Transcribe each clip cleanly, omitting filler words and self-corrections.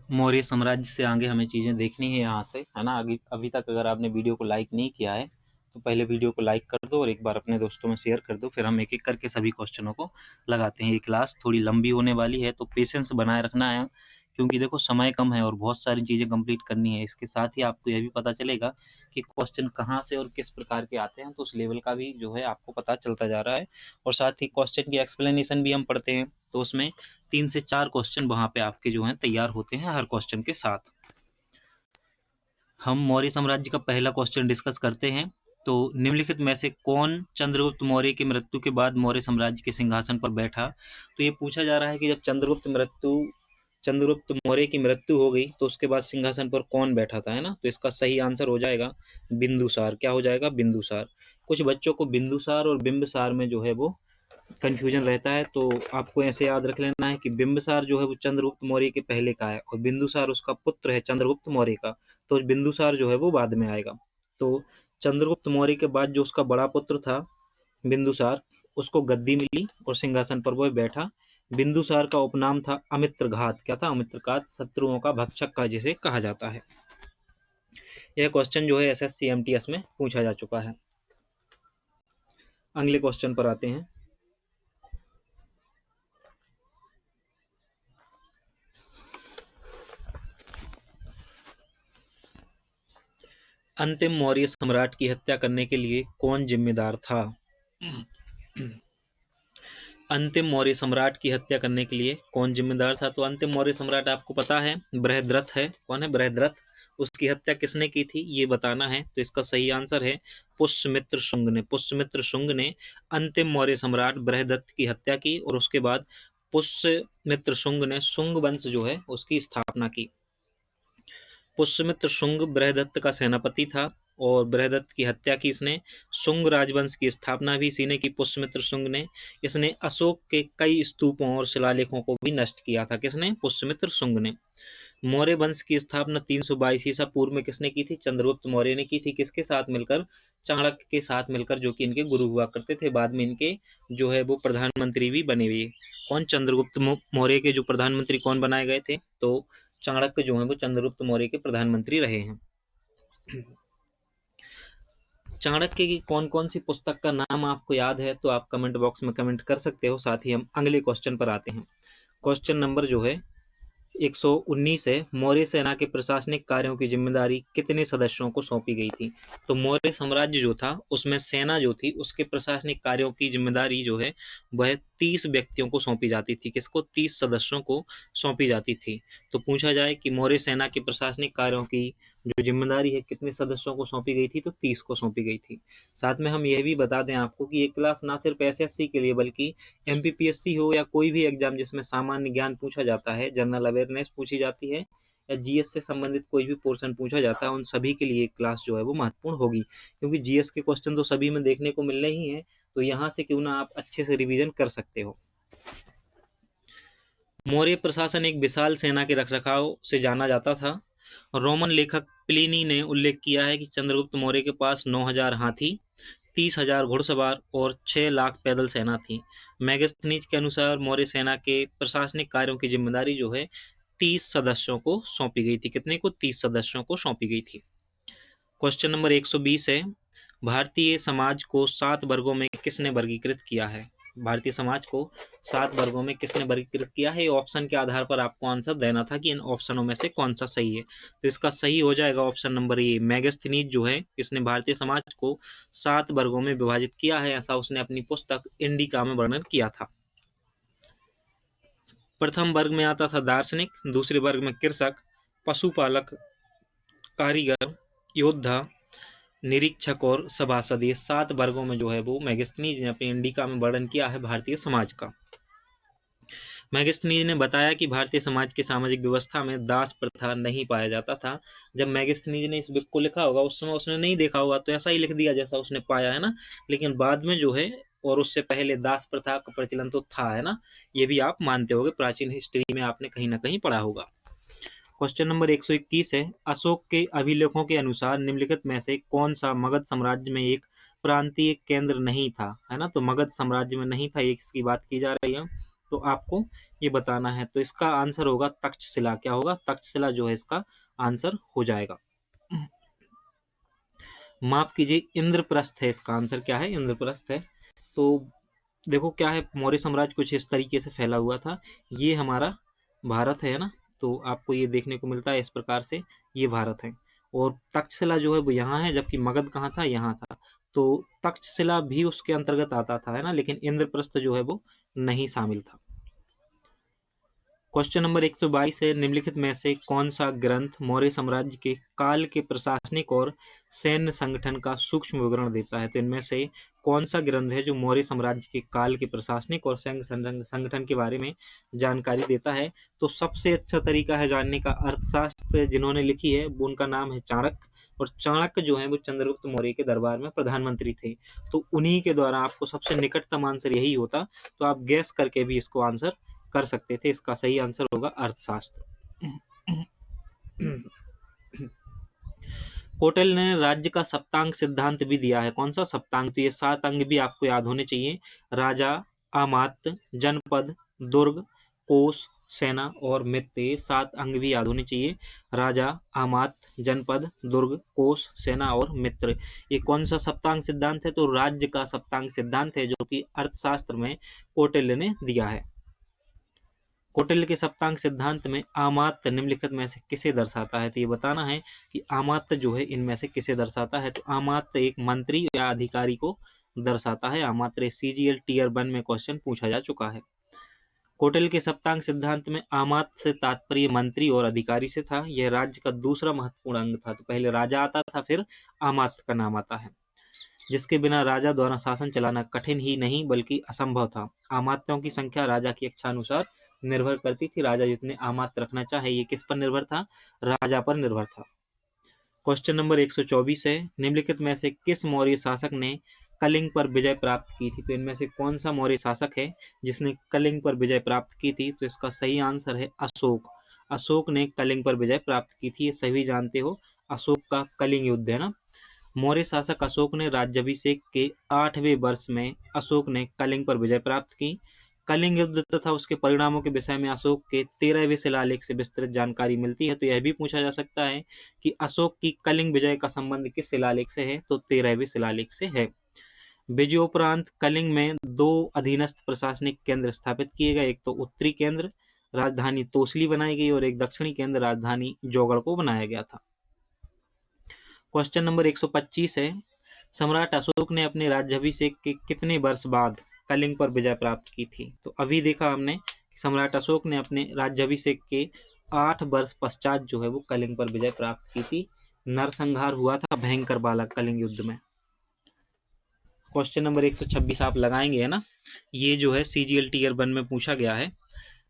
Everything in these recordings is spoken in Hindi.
मौर्य साम्राज्य से आगे हमें चीज़ें देखनी है यहाँ से, है ना। अभी तक अगर आपने वीडियो को लाइक नहीं किया है तो पहले वीडियो को लाइक कर दो और एक बार अपने दोस्तों में शेयर कर दो। फिर हम एक एक करके सभी क्वेश्चनों को लगाते हैं। ये क्लास थोड़ी लंबी होने वाली है तो पेशेंस बनाए रखना है, क्योंकि देखो समय कम है और बहुत सारी चीज़ें कंप्लीट करनी है। इसके साथ ही आपको यह भी पता चलेगा कि क्वेश्चन कहाँ से और किस प्रकार के आते हैं, तो उस लेवल का भी जो है आपको पता चलता जा रहा है। और साथ ही क्वेश्चन की एक्सप्लेनेशन भी हम पढ़ते हैं, तो उसमें 3 से 4 क्वेश्चन वहाँ पे आपके जो हैं तैयार होते हैं हर क्वेश्चन के साथ। हम मौर्य साम्राज्य का पहला क्वेश्चन डिस्कस करते हैं। तो निम्नलिखित में से कौन चंद्रगुप्त मौर्य की मृत्यु के बाद मौर्य साम्राज्य के सिंहासन पर बैठा? तो ये पूछा जा रहा है कि जब चंद्रगुप्त मौर्य की मृत्यु हो गई तो उसके बाद सिंहासन पर कौन बैठा था, है ना। तो इसका सही आंसर हो जाएगा बिंदुसार। क्या हो जाएगा? बिंदुसार। कुछ बच्चों को बिंदुसार और बिंबिसार में जो है वो कंफ्यूजन रहता है, तो आपको ऐसे याद रख लेना है कि बिंबिसार जो है वो चंद्रगुप्त मौर्य के पहले का है और बिंदुसार उसका पुत्र है चंद्रगुप्त मौर्य का, तो बिंदुसार जो है वो बाद में आएगा। तो चंद्रगुप्त मौर्य के बाद जो उसका बड़ा पुत्र था बिंदुसार, उसको गद्दी मिली और सिंहासन पर वो बैठा। बिंदुसार का उपनाम था अमित्रघात। क्या था? अमित्रघात, शत्रुओं का भक्षक का जिसे कहा जाता है। यह क्वेश्चन जो है एसएससी एमटीएस में पूछा जा चुका है। अगले क्वेश्चन पर आते हैं। अंतिम मौर्य सम्राट की हत्या करने के लिए कौन जिम्मेदार था? अंतिम मौर्य सम्राट की हत्या करने के लिए कौन जिम्मेदार था? तो अंतिम मौर्य सम्राट आपको पता है बृहद्रथ है। कौन है? बृहद्रथ। उसकी हत्या किसने की थी ये बताना है। तो इसका सही आंसर है पुष्यमित्र शुंग ने। पुष्यमित्र शुंग ने अंतिम मौर्य सम्राट बृहद्रथ की हत्या की और उसके बाद पुष्यमित्र शुंग ने शुंग वंश जो है उसकी स्थापना की। पुष्यमित्र शुंग बृहदत्त का सेनापति था और बृहदत्त की हत्या की इसने। शुंग राजवंश की स्थापना भी इसी ने की, पुष्यमित्र शुंग ने। इसने अशोक के कई स्तूपों और शिलालेखों को भी नष्ट किया था। किसने? पुष्यमित्र शुंग ने। मौर्य वंश की स्थापना 322 ईसा पूर्व में किसने की थी? चंद्रगुप्त मौर्य ने की थी। किसके साथ मिलकर? चाणक्य के साथ मिलकर, जो कि इनके गुरु हुआ करते थे। बाद में इनके जो है वो प्रधानमंत्री भी बने हुए। कौन? चंद्रगुप्त मौर्य के जो प्रधानमंत्री कौन बनाए गए थे? तो चाणक्य जो है वो चंद्रगुप्त मौर्य के प्रधानमंत्री रहे हैं। चाणक्य की कौन कौन सी पुस्तक का नाम आपको याद है तो आप कमेंट बॉक्स में कमेंट कर सकते हो। साथ ही हम अगले क्वेश्चन पर आते हैं। क्वेश्चन नंबर जो है 119 है। मौर्य सेना के प्रशासनिक कार्यों की जिम्मेदारी कितने सदस्यों को सौंपी गई थी? तो मौर्य साम्राज्य जो था उसमें सेना जो थी उसके प्रशासनिक कार्यों की जिम्मेदारी जो है वह 30 व्यक्तियों को सौंपी जाती थी। किसको? 30 सदस्यों को सौंपी जाती थी। तो पूछा जाए कि मौर्य सेना के प्रशासनिक कार्यों की जो जिम्मेदारी है कितने सदस्यों को सौंपी गई थी? तो 30 को सौंपी गई थी। साथ में हम यह भी बता दें आपको कि ये क्लास ना सिर्फ एसएससी के लिए बल्कि एमपीपीएससी हो या कोई भी एग्जाम जिसमें सामान्य ज्ञान पूछा जाता है, जनरल अवेयरनेस पूछी जाती है या जीएस से संबंधित कोई भी पोर्शन पूछा जाता है, उन सभी के लिए क्लास जो है वो महत्वपूर्ण होगी, क्योंकि जीएस के क्वेश्चन तो सभी में देखने को मिलने ही हैं। तो यहाँ से क्यों ना आप अच्छे से रिवीजन कर सकते हो। मौर्य प्रशासन एक विशाल सेना के रखरखाव से जाना जाता था। रोमन लेखक प्लिनी ने उल्लेख किया है कि चंद्रगुप्त मौर्य के पास 9000 हाथी, 30,000 घुड़सवार और 6 लाख पैदल सेना थी। मैगस्थनीज के अनुसार मौर्य सेना के प्रशासनिक कार्यों की जिम्मेदारी जो है 30 सदस्यों को सौंपी गई थी। कितने को? 30 सदस्यों को सौंपी गई थी। क्वेश्चन नंबर 120 है। भारतीय समाज को 7 वर्गों में किसने वर्गीकृत किया है? भारतीय समाज को 7 वर्गों में किसने वर्गीकृत किया है? ऑप्शन के आधार पर आपको आंसर देना था कि इन ऑप्शनों में से कौन सा सही है। तो इसका सही हो जाएगा ऑप्शन नंबर ए। मैगस्थनीज जो है इसने भारतीय समाज को 7 वर्गों में विभाजित किया है, ऐसा उसने अपनी पुस्तक इंडिका में वर्णन किया था। प्रथम वर्ग में आता था दार्शनिक, दूसरे वर्ग में कृषक, पशुपालक, कारीगर, योद्धा, निरीक्षक और सभासद। ये 7 वर्गों में जो है वो मैगस्थनीज ने अपनी इंडिका में वर्णन किया है भारतीय समाज का। मैगस्थनीज ने बताया कि भारतीय समाज की सामाजिक व्यवस्था में दास प्रथा नहीं पाया जाता था। जब मैगस्थनीज ने इस बुक को लिखा होगा उस समय उसने नहीं देखा होगा, तो ऐसा ही लिख दिया जैसा उसने पाया, है ना। लेकिन बाद में जो है और उससे पहले दास प्रथा का प्रचलन तो था, है ना। ये भी आप मानते होगे, प्राचीन हिस्ट्री में आपने कहीं ना कहीं पढ़ा होगा। क्वेश्चन नंबर 121 है। अशोक के अभिलेखों के अनुसार निम्नलिखित में से कौन सा मगध साम्राज्य में एक प्रांतीय केंद्र नहीं था? है ना, तो मगध साम्राज्य में नहीं था, एक इसकी बात की जा रही है। तो आपको ये बताना है। तो इसका आंसर होगा तक्षशिला। क्या होगा? तक्षशिला जो है इसका आंसर हो जाएगा। माफ कीजिए, इंद्रप्रस्थ है इसका आंसर। क्या है? इंद्रप्रस्थ है। तो देखो क्या है, मौर्य साम्राज्य कुछ इस तरीके से फैला हुआ था। ये हमारा भारत है ना, तो आपको ये देखने को मिलता है इस प्रकार से, ये भारत है। और तक्षशिला जो है वो यहाँ है, जबकि मगध कहाँ था? यहाँ था। तो तक्षशिला भी उसके अंतर्गत आता था, है ना, लेकिन इंद्रप्रस्थ जो है वो नहीं शामिल था। क्वेश्चन नंबर 122 है, निम्नलिखित में से कौन सा ग्रंथ मौर्य साम्राज्य के काल के प्रशासनिक और सैन्य संगठन का सूक्ष्म विवरण देता है? तो इनमें से कौन सा ग्रंथ है जो मौर्य साम्राज्य के काल के प्रशासनिक और सैन्य संगठन के बारे में जानकारी देता है? तो सबसे अच्छा तरीका है जानने का, अर्थशास्त्र जिन्होंने लिखी है वो उनका नाम है चाणक्य। और चाणक्य जो है वो चंद्रगुप्त मौर्य के दरबार में प्रधानमंत्री थे। तो उन्हीं के द्वारा आपको सबसे निकटतम आंसर यही होता, तो आप गैस करके भी इसको आंसर कर सकते थे। इसका सही आंसर होगा अर्थशास्त्र। कौटिल्य ने राज्य का सप्तांग सिद्धांत भी दिया है। कौन सा सप्तांग? तो ये 7 अंग भी आपको याद होने चाहिए। राजा, अमात्य, जनपद, दुर्ग, कोष, सेना और मित्र, ये 7 अंग भी याद होने चाहिए। राजा, अमात्य, जनपद, दुर्ग, कोष, सेना और मित्र। ये कौन सा सप्तांग सिद्धांत है? तो राज्य का सप्तांग सिद्धांत है, जो कि अर्थशास्त्र में कौटिल्य ने दिया है। कौटिल्य के सप्तांग सिद्धांत में अमात्य निम्नलिखित में से किसे दर्शाता है? तो ये बताना है कि अमात्य जो है इनमें से किसे दर्शाता है। तो अमात्य एक मंत्री या अधिकारी को दर्शाता है। अमात्य CGL Tier 1 में क्वेश्चन पूछा जा चुका है। कौटिल्य के सप्तांग सिद्धांत में अमात्य से तात्पर्य मंत्री और अधिकारी से था। यह राज्य का दूसरा महत्वपूर्ण अंग था। तो पहले राजा आता था, फिर अमात्य का नाम आता है, जिसके बिना राजा द्वारा शासन चलाना कठिन ही नहीं बल्कि असंभव था। अमात्यों की संख्या राजा की इच्छा अनुसार निर्भर करती थी। राजा जितने अमात्य रखना चाहे, ये किस पर निर्भर था? राजा पर निर्भर था। क्वेश्चन नंबर 124 है, निम्नलिखित में से किस मौर्य शासक ने कलिंग पर विजय प्राप्त की थी? तो इनमें से कौन सा मौर्य शासक है जिसने कलिंग पर विजय प्राप्त की थी? तो इसका सही आंसर है अशोक। अशोक ने कलिंग पर विजय प्राप्त की थी। ये सभी जानते हो, अशोक का कलिंग युद्ध है ना। मौर्य शासक अशोक ने राज्याभिषेक के 8वें वर्ष में अशोक ने कलिंग पर विजय प्राप्त की। कलिंग युद्ध तथा उसके परिणामों के विषय में अशोक के 13वें शिलालेख से विस्तृत जानकारी मिलती है। तो यह भी पूछा जा सकता है कि अशोक की कलिंग विजय का संबंध किस शिलालेख से है? तो 13वें शिलालेख से है। विजयोपरांत कलिंग में 2 अधीनस्थ प्रशासनिक केंद्र स्थापित किए गए। एक तो उत्तरी केंद्र राजधानी तोसली बनाई गई और एक दक्षिणी केंद्र राजधानी जौगढ़ को बनाया गया था। क्वेश्चन नंबर 125 है, सम्राट अशोक ने अपने राज्याभिषेक के कितने वर्ष बाद कलिंग पर विजय प्राप्त की थी? तो अभी देखा हमने कि सम्राट अशोक ने अपने राज्याभिषेक के 8 वर्ष पश्चात जो है वो कलिंग पर विजय प्राप्त की थी। नरसंहार हुआ था भयंकर वाला कलिंग युद्ध में। क्वेश्चन नंबर 126 आप लगाएंगे, है ना। ये जो है CGL Tier 1 में पूछा गया है।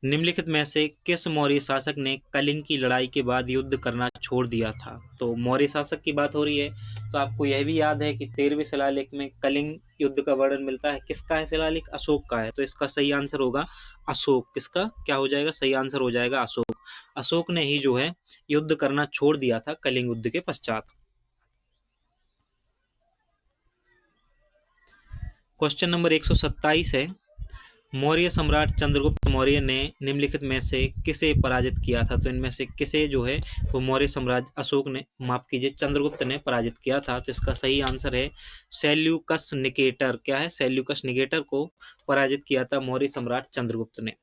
निम्नलिखित में से किस मौर्य शासक ने कलिंग की लड़ाई के बाद युद्ध करना छोड़ दिया था? तो मौर्य शासक की बात हो रही है, तो आपको यह भी याद है कि 13वें शिलालेख में कलिंग युद्ध का वर्णन मिलता है। किसका है शिलालेख? अशोक का है। तो इसका सही आंसर होगा अशोक। किसका क्या हो जाएगा? सही आंसर हो जाएगा अशोक। अशोक ने ही जो है युद्ध करना छोड़ दिया था कलिंग युद्ध के पश्चात। क्वेश्चन नंबर 127 है, मौर्य सम्राट चंद्रगुप्त मौर्य ने निम्नलिखित में से किसे पराजित किया था? तो इनमें से किसे जो है वो मौर्य सम्राट अशोक ने, माफ कीजिए, चंद्रगुप्त ने पराजित किया था? तो इसका सही आंसर है सेल्यूकस निकेटर। क्या है? सेल्यूकस निकेटर को पराजित किया था मौर्य सम्राट चंद्रगुप्त ने।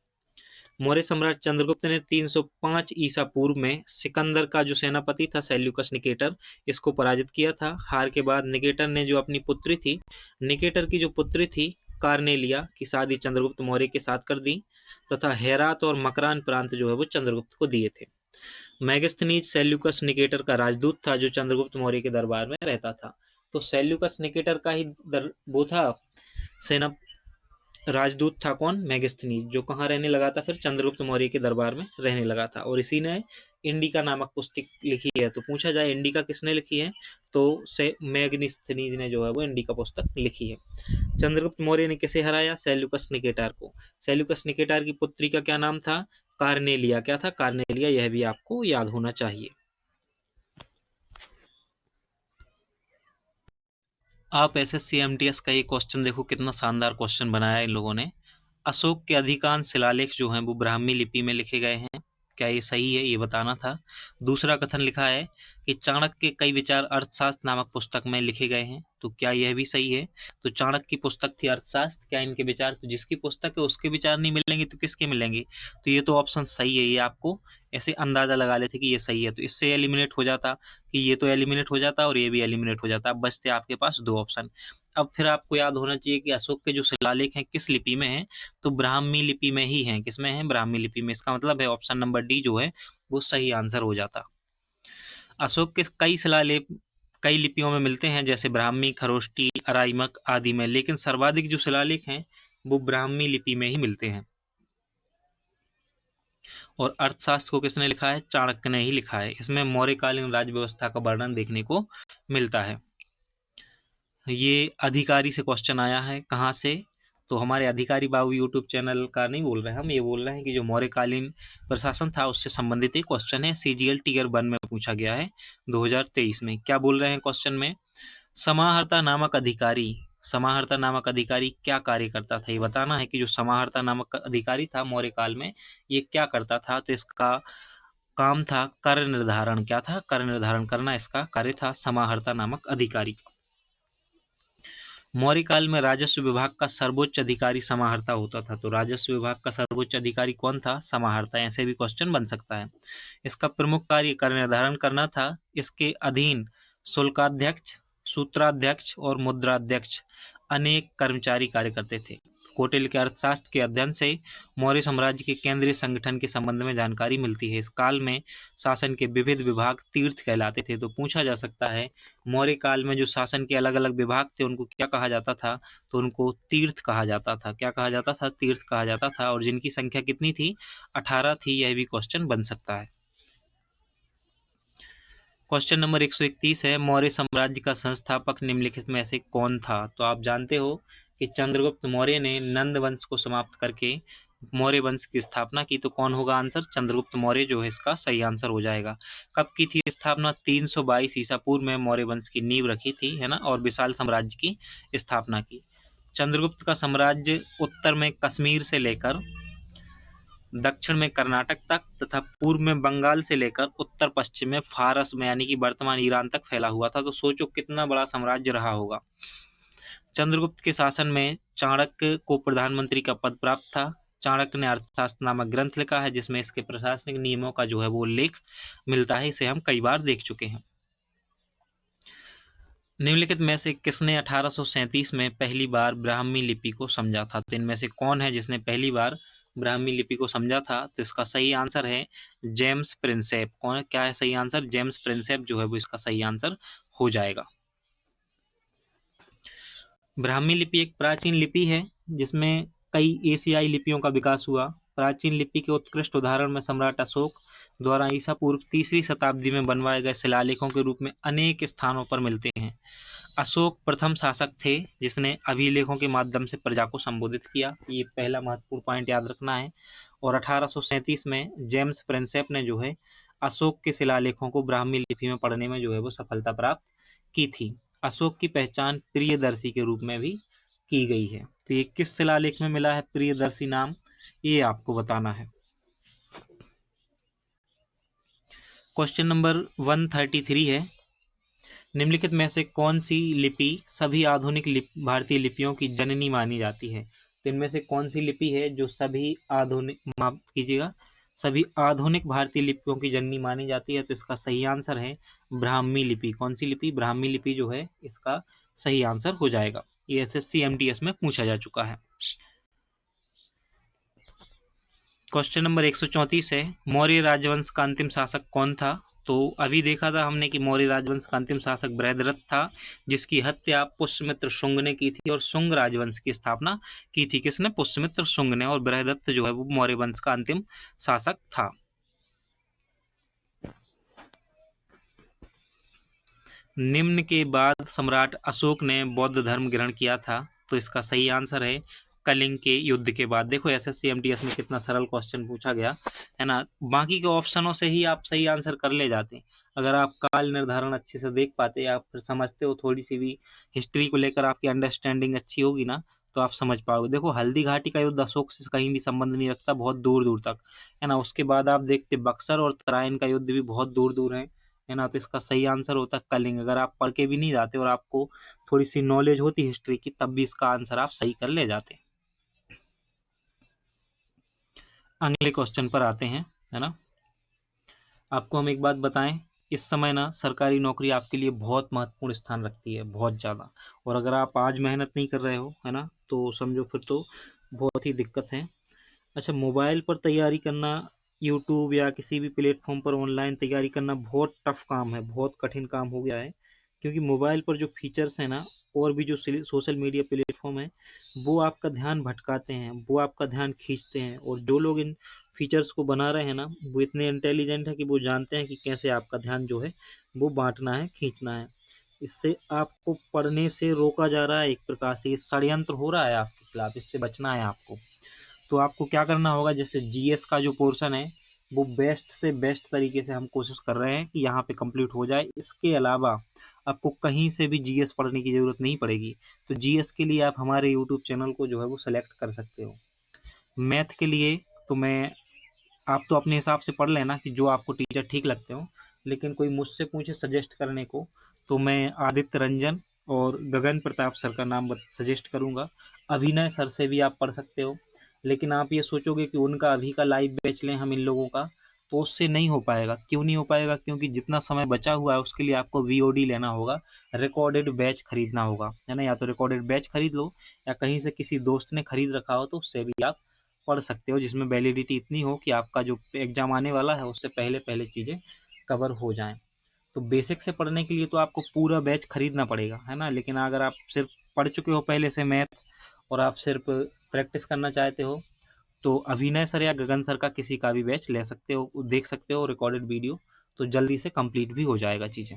मौर्य सम्राट चंद्रगुप्त ने 305 ईसा पूर्व में सिकंदर का जो सेनापति था सेल्यूकस निकेटर, इसको पराजित किया था। हार के बाद निकेटर ने जो अपनी पुत्री थी, निकेटर की जो पुत्री थी कार्नेलिया की शादी चंद्रगुप्त मौर्य के साथ कर दी तथा हेरात और मकरान प्रांत जो है वो चंद्रगुप्त को दिए थे। मैगस्थनीज सेल्यूकस निकेटर का राजदूत था जो चंद्रगुप्त मौर्य के दरबार में रहता था। तो सेल्यूकस निकेटर का ही वो था सेना राजदूत था। कौन? मैगस्थनीज, जो कहाँ रहने लगा था? फिर चंद्रगुप्त मौर्य के दरबार में रहने लगा था। और इसी ने इंडिका नामक पुस्तक लिखी है। तो पूछा जाए इंडिका किसने लिखी है, तो से मैगस्थनीज ने जो है वो इंडिका पुस्तक लिखी है। चंद्रगुप्त मौर्य ने किसे हराया? सेल्यूकस निकेटर को। सेल्यूकस निकेटर की पुत्री का क्या नाम था? कार्नेलिया। क्या था? कार्नेलिया। यह भी आपको याद होना चाहिए। आप SSC MTS का ये क्वेश्चन देखो, कितना शानदार क्वेश्चन बनाया है इन लोगों ने। अशोक के अधिकांश शिलालेख जो हैं वो ब्राह्मी लिपि में लिखे गए हैं। क्या ये सही है, ये बताना था। दूसरा कथन लिखा है कि चाणक्य के कई विचार अर्थशास्त्र नामक पुस्तक में लिखे गए हैं, तो क्या यह भी सही है? तो चाणक्य की पुस्तक थी अर्थशास्त्र, क्या इनके विचार, तो जिसकी पुस्तक है उसके विचार नहीं मिलेंगे तो किसके मिलेंगे? तो ये तो ऑप्शन सही है, ये आपको ऐसे अंदाजा लगा लेते कि ये सही है, तो इससे एलिमिनेट हो जाता कि ये तो एलिमिनेट हो जाता और ये भी एलिमिनेट हो जाता। अब बचते आपके पास दो ऑप्शन। अब फिर आपको याद होना चाहिए कि अशोक के जो शिलालेख हैं किस लिपि में हैं, तो ब्राह्मी लिपि में ही हैं। किसमें हैं? ब्राह्मी लिपि में। इसका मतलब है ऑप्शन नंबर डी जो है वो सही आंसर हो जाता। अशोक के कई शिलालेख कई लिपियों में मिलते हैं, जैसे ब्राह्मी, खरोष्टी, अराइमक आदि में, लेकिन सर्वाधिक जो शिलालेख हैं वो ब्राह्मी लिपि में ही मिलते हैं। और अर्थशास्त्र को किसने लिखा है? चाणक्य ने ही लिखा है। इसमें मौर्यकालीन राज्य व्यवस्था का वर्णन देखने को मिलता है। ये अधिकारी से क्वेश्चन आया है, कहाँ से? तो हमारे अधिकारी बाबू यूट्यूब चैनल का नहीं बोल रहे हैं हम, ये बोल रहे हैं कि जो मौर्यकालीन प्रशासन था उससे संबंधित एक क्वेश्चन है, सीजीएल टियर 1 में पूछा गया है 2023 में। क्या बोल रहे हैं क्वेश्चन में? समाहर्ता नामक अधिकारी क्या कार्य करता था, ये बताना है कि जो समाहर्ता नामक अधिकारी था मौर्य काल में, ये क्या करता था? तो इसका काम था कर निर्धारण। क्या था? कर निर्धारण करना इसका कार्य था समाहर्ता नामक अधिकारी का। मौर्य काल में राजस्व विभाग का सर्वोच्च अधिकारी समाहर्ता होता था, तो राजस्व विभाग का सर्वोच्च अधिकारी कौन था? समाहर्ता। ऐसे भी क्वेश्चन बन सकता है। इसका प्रमुख कार्य कर निर्धारण करना था। इसके अधीन शुल्काध्यक्ष, सूत्राध्यक्ष और मुद्राध्यक्ष अनेक कर्मचारी कार्य करते थे। कौटिल्य के अर्थशास्त्र के अध्ययन से मौर्य साम्राज्य के केंद्रीय संगठन के संबंध में जानकारी मिलती है। इस काल में शासन के विविध विभाग तीर्थ कहलाते थे, तो पूछा जा सकता है मौर्य काल में जो शासन के अलग अलग विभाग थे उनको क्या कहा जाता था? तो उनको तीर्थ कहा जाता था। क्या कहा जाता था? तीर्थ कहा जाता था। और जिनकी संख्या कितनी थी? 18 थी। यह भी क्वेश्चन बन सकता है। क्वेश्चन नंबर 131 है, मौर्य साम्राज्य का संस्थापक निम्नलिखित में से कौन था? तो आप जानते हो कि चंद्रगुप्त मौर्य ने नंद वंश को समाप्त करके मौर्य वंश की स्थापना की, तो कौन होगा आंसर? चंद्रगुप्त मौर्य जो है इसका सही आंसर हो जाएगा। कब की थी स्थापना? 322 ईसा पूर्व में मौर्य वंश की नींव रखी थी, है ना, और विशाल साम्राज्य की स्थापना की। चंद्रगुप्त का साम्राज्य उत्तर में कश्मीर से लेकर दक्षिण में कर्नाटक तक तथा पूर्व में बंगाल से लेकर उत्तर पश्चिम में फारस में यानी कि वर्तमान ईरान तक फैला हुआ था। तो सोचो कितना बड़ा साम्राज्य रहा होगा। चंद्रगुप्त के शासन में चाणक्य को प्रधानमंत्री का पद प्राप्त था। चाणक्य ने अर्थशास्त्र नामक ग्रंथ लिखा है जिसमें इसके प्रशासनिक नियमों का जो है वो उल्लेख मिलता है। इसे हम कई बार देख चुके हैं। निम्नलिखित में से किसने 1837 में पहली बार ब्राह्मी लिपि को समझा था? तो इनमें से कौन है जिसने पहली बार ब्राह्मी लिपि को समझा था? तो इसका सही आंसर है जेम्स प्रिंसेप। कौन, क्या है सही आंसर? जेम्स प्रिंसेप जो है वो इसका सही आंसर हो जाएगा। ब्राह्मी लिपि एक प्राचीन लिपि है जिसमें कई एशियाई लिपियों का विकास हुआ। प्राचीन लिपि के उत्कृष्ट उदाहरण में सम्राट अशोक द्वारा ईसा पूर्व 3री शताब्दी में बनवाए गए शिलालेखों के रूप में अनेक स्थानों पर मिलते हैं। अशोक प्रथम शासक थे जिसने अभिलेखों के माध्यम से प्रजा को संबोधित किया। ये पहला महत्वपूर्ण पॉइंट याद रखना है। और 1837 में जेम्स प्रिंसेप ने जो है अशोक के शिलालेखों को ब्राह्मी लिपि में पढ़ने में जो है वो सफलता प्राप्त की थी। अशोक की पहचान प्रियदर्शी के रूप में भी की गई है। तो ये किस शिलालेख में मिला है प्रियदर्शी नाम, ये आपको बताना है। क्वेश्चन नंबर 133 है, निम्नलिखित में से कौन सी लिपि सभी आधुनिक भारतीय लिपियों की जननी मानी जाती है? तो इनमें से कौन सी लिपि है जो सभी आधुनिक, माफ कीजिएगा, सभी आधुनिक भारतीय लिपियों की जननी मानी जाती है? तो इसका सही आंसर है ब्राह्मी लिपि। कौन सी लिपि? ब्राह्मी लिपि जो है इसका सही आंसर हो जाएगा। ये SSC MTS में पूछा जा चुका है। क्वेश्चन नंबर 134 है, मौर्य राजवंश का अंतिम शासक कौन था? तो अभी देखा था हमने कि मौर्य राजवंश का अंतिम शासक बृहद्रथ था जिसकी हत्या पुष्यमित्र शुंग ने की थी और शुंग राजवंश की स्थापना की थी। किसने? पुष्यमित्र शुंग ने। और बृहद्रथ जो है वो मौर्य वंश का अंतिम शासक था। निम्न के बाद सम्राट अशोक ने बौद्ध धर्म ग्रहण किया था? तो इसका सही आंसर है कलिंग के युद्ध के बाद। देखो SSC MTS में कितना सरल क्वेश्चन पूछा गया है ना। बाकी के ऑप्शनों से ही आप सही आंसर कर ले जाते। अगर आप काल निर्धारण अच्छे से देख पाते, आप फिर समझते हो, थोड़ी सी भी हिस्ट्री को लेकर आपकी अंडरस्टैंडिंग अच्छी होगी ना, तो आप समझ पाओगे। देखो हल्दी घाटी का युद्ध अशोक से कहीं भी संबंध नहीं रखता, बहुत दूर दूर तक, है ना। उसके बाद आप देखते बक्सर और तराइन का युद्ध भी बहुत दूर दूर है ना। तो इसका सही आंसर होता है कलिंग। अगर आप पढ़ के भी नहीं जाते और आपको थोड़ी सी नॉलेज होती हिस्ट्री की, तब भी इसका आंसर आप सही कर ले जाते। अगले क्वेश्चन पर आते हैं, है ना। आपको हम एक बात बताएं, इस समय ना सरकारी नौकरी आपके लिए बहुत महत्वपूर्ण स्थान रखती है, बहुत ज़्यादा। और अगर आप आज मेहनत नहीं कर रहे हो, है ना, तो समझो फिर तो बहुत ही दिक्कत है। अच्छा, मोबाइल पर तैयारी करना, यूट्यूब या किसी भी प्लेटफॉर्म पर ऑनलाइन तैयारी करना बहुत टफ काम है, बहुत कठिन काम हो गया है। क्योंकि मोबाइल पर जो फीचर्स हैं ना, और भी जो सोशल मीडिया प्लेटफॉर्म है, वो आपका ध्यान भटकाते हैं, वो आपका ध्यान खींचते हैं। और जो लोग इन फीचर्स को बना रहे हैं ना, वो इतने इंटेलिजेंट है कि वो जानते हैं कि कैसे आपका ध्यान जो है वो बांटना है, खींचना है। इससे आपको पढ़ने से रोका जा रहा है, एक प्रकार से ये षड्यंत्र हो रहा है आपके खिलाफ, इससे बचना है आपको। तो आपको क्या करना होगा, जैसे जीएस का जो पोर्शन है वो बेस्ट से बेस्ट तरीके से हम कोशिश कर रहे हैं कि यहाँ पे कंप्लीट हो जाए। इसके अलावा आपको कहीं से भी जीएस पढ़ने की ज़रूरत नहीं पड़ेगी। तो जीएस के लिए आप हमारे यूट्यूब चैनल को जो है वो सेलेक्ट कर सकते हो। मैथ के लिए तो मैं, आप तो अपने हिसाब से पढ़ लेना कि जो आपको टीचर ठीक लगते हो, लेकिन कोई मुझसे पूछे सजेस्ट करने को, तो मैं आदित्य रंजन और गगन प्रताप सर का नाम सजेस्ट करूंगा। अभिनय सर से भी आप पढ़ सकते हो। लेकिन आप ये सोचोगे कि उनका अभी का लाइव बैच लें हम इन लोगों का, तो उससे नहीं हो पाएगा। क्यों नहीं हो पाएगा? क्योंकि जितना समय बचा हुआ है उसके लिए आपको वीओडी लेना होगा, रिकॉर्डेड बैच खरीदना होगा, है ना। या तो रिकॉर्डेड बैच खरीद लो, या कहीं से किसी दोस्त ने खरीद रखा हो तो उससे भी आप पढ़ सकते हो, जिसमें वैलिडिटी इतनी हो कि आपका जो एग्जाम आने वाला है उससे पहले पहले चीज़ें कवर हो जाएं। तो बेसिक से पढ़ने के लिए तो आपको पूरा बैच खरीदना पड़ेगा, है ना। लेकिन अगर आप सिर्फ पढ़ चुके हो पहले से मैथ, और आप सिर्फ प्रैक्टिस करना चाहते हो, तो अभिनय सर या गगन सर का किसी का भी बैच ले सकते हो, देख सकते हो रिकॉर्डेड वीडियो, तो जल्दी से कंप्लीट भी हो जाएगा चीज़ें।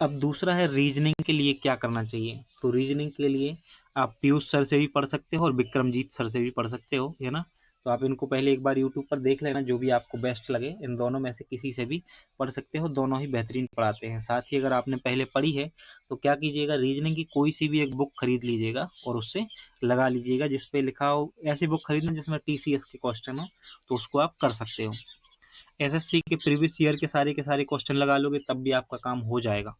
अब दूसरा है रीजनिंग के लिए क्या करना चाहिए। तो रीजनिंग के लिए आप पीयूष सर से भी पढ़ सकते हो और विक्रमजीत सर से भी पढ़ सकते हो, है ना। तो आप इनको पहले एक बार यूट्यूब पर देख लेना, जो भी आपको बेस्ट लगे, इन दोनों में से किसी से भी पढ़ सकते हो, दोनों ही बेहतरीन पढ़ाते हैं। साथ ही अगर आपने पहले पढ़ी है तो क्या कीजिएगा, रीजनिंग की कोई सी भी एक बुक खरीद लीजिएगा और उससे लगा लीजिएगा, जिसपे लिखा हो, ऐसी बुक खरीदना जिसमें टीसीएस के क्वेश्चन हो, तो उसको आप कर सकते हो। एसएससी के प्रीवियस ईयर के सारे क्वेश्चन लगा लोगे तब भी आपका काम हो जाएगा।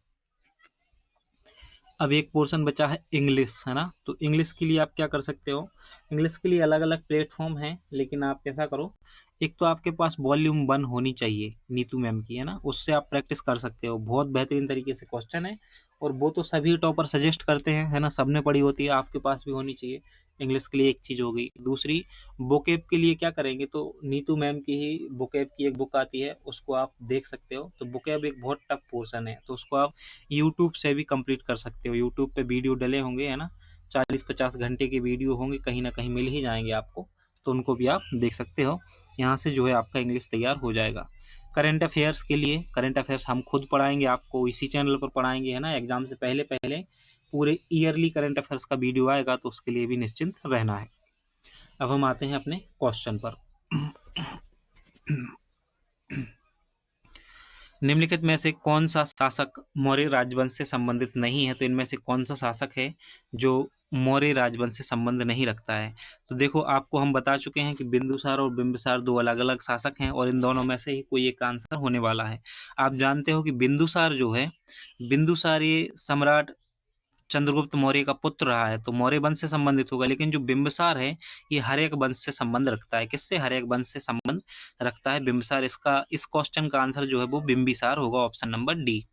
अब एक पोर्शन बचा है इंग्लिश, है ना। तो इंग्लिश के लिए आप क्या कर सकते हो, इंग्लिश के लिए अलग अलग प्लेटफॉर्म हैं, लेकिन आप कैसा करो, एक तो आपके पास वॉल्यूम 1 होनी चाहिए नीतू मैम की, है ना, उससे आप प्रैक्टिस कर सकते हो। बहुत बेहतरीन तरीके से क्वेश्चन है, और वो तो सभी टॉपर सजेस्ट करते हैं, है ना, सबने पढ़ी होती है, आपके पास भी होनी चाहिए। इंग्लिश के लिए एक चीज़ हो गई। दूसरी, वोकेब के लिए क्या करेंगे, तो नीतू मैम की ही वोकेब की एक बुक आती है, उसको आप देख सकते हो। तो वोकेब एक बहुत टफ पोर्शन है, तो उसको आप यूट्यूब से भी कंप्लीट कर सकते हो। यूट्यूब पे वीडियो डले होंगे, है ना, 40-50 घंटे के वीडियो होंगे, कहीं ना कहीं मिल ही जाएंगे आपको, तो उनको भी आप देख सकते हो। यहाँ से जो है आपका इंग्लिश तैयार हो जाएगा। करंट अफेयर्स के लिए, करंट अफेयर्स हम खुद पढ़ाएंगे आपको, इसी चैनल पर पढ़ाएंगे, है ना। एग्जाम से पहले पहले पूरे ईयरली करंट अफेयर्स का वीडियो आएगा, तो उसके लिए भी निश्चिंत रहना है। अब हम आते हैं अपने क्वेश्चन पर। निम्नलिखित में से कौन सा शासक मौर्य राजवंश से संबंधित नहीं है। तो इनमें से कौन सा शासक है जो मौर्य राजवंश से संबंध नहीं रखता है। तो देखो, आपको हम बता चुके हैं कि बिंदुसार और बिंबिसार दो अलग अलग शासक हैं, और इन दोनों में से ही कोई एक आंसर होने वाला है। आप जानते हो कि बिंदुसार जो है, बिंदुसार ये सम्राट चंद्रगुप्त मौर्य का पुत्र रहा है, तो मौर्य वंश से संबंधित होगा। लेकिन जो बिंबिसार है, ये हर्यक वंश से संबंध रखता है। किससे? हर्यक वंश से संबंध रखता है बिंबिसार। इसका, इस क्वेश्चन का आंसर जो है वो बिंबिसार होगा, option number D.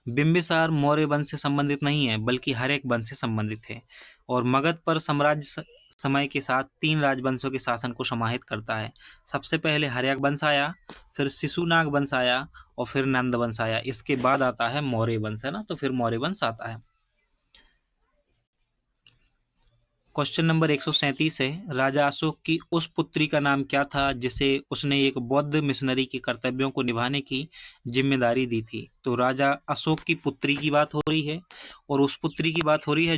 Bimbisara Maurya वंश से संबंधित नहीं है, बल्कि हर्यक वंश से संबंधित है, और मगध पर साम्राज्य समय के साथ 3 राजवंशों के शासन को समाहित करता है। सबसे पहले हर्यक वंश आया, फिर शिशुनाग वंश आया, और फिर नंद वंश आया। इसके बाद आता है मौर्य वंश, है ना, तो फिर मौर्य वंश आता है। क्वेश्चन नंबर 137 है, राजा अशोक की उस पुत्री का नाम क्या था जिसे उसने एक बौद्ध मिशनरी के कर्तव्यों को निभाने की जिम्मेदारी दी थी। तो राजा अशोक की पुत्री की बात हो रही है, और उस पुत्री की बात हो रही है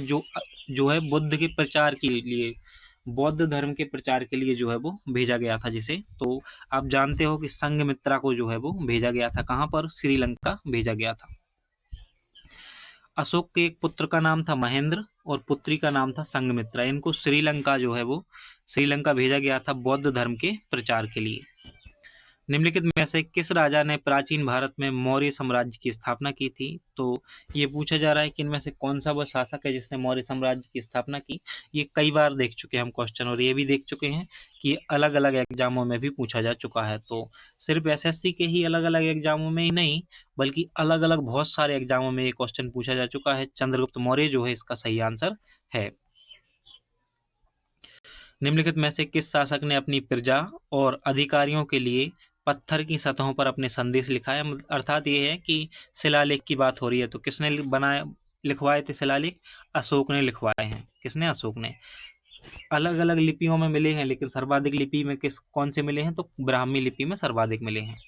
जो है बुद्ध के प्रचार के लिए, बौद्ध धर्म के प्रचार के लिए जो है वो भेजा गया था जिसे। तो आप जानते हो कि संघमित्रा को जो है वो भेजा गया था, कहाँ पर? श्रीलंका भेजा गया था। अशोक के एक पुत्र का नाम था महेंद्र और पुत्री का नाम था संघमित्रा। इनको श्रीलंका जो है वो श्रीलंका भेजा गया था बौद्ध धर्म के प्रचार के लिए। निम्नलिखित में से किस राजा ने प्राचीन भारत में मौर्य साम्राज्य की स्थापना की थी? तो ये पूछा जा रहा है कि इनमें से कौन सा वह शासक है जिसने मौर्य साम्राज्य की स्थापना की। ये कई बार देख चुके हैं हम क्वेश्चन, और ये भी देख चुके हैं कि अलग अलग एग्जामों में भी पूछा जा चुका है। तो सिर्फ एसएससी के ही अलग अलग एग्जामों में ही नहीं, बल्कि अलग अलग बहुत सारे एग्जामों में ये क्वेश्चन पूछा जा चुका है। चंद्रगुप्त मौर्य जो है इसका सही आंसर है। निम्नलिखित में से किस शासक ने अपनी प्रजा और अधिकारियों के लिए पत्थर की सतहों पर अपने संदेश लिखा है? अर्थात ये है कि शिलालेख की बात हो रही है, तो किसने बनाया लिखवाए थे शिलालेख? अशोक ने लिखवाए हैं। किसने? अशोक ने। अलग अलग लिपियों में मिले हैं, लेकिन सर्वाधिक लिपि में कौन से मिले हैं? तो ब्राह्मी लिपि में सर्वाधिक मिले हैं।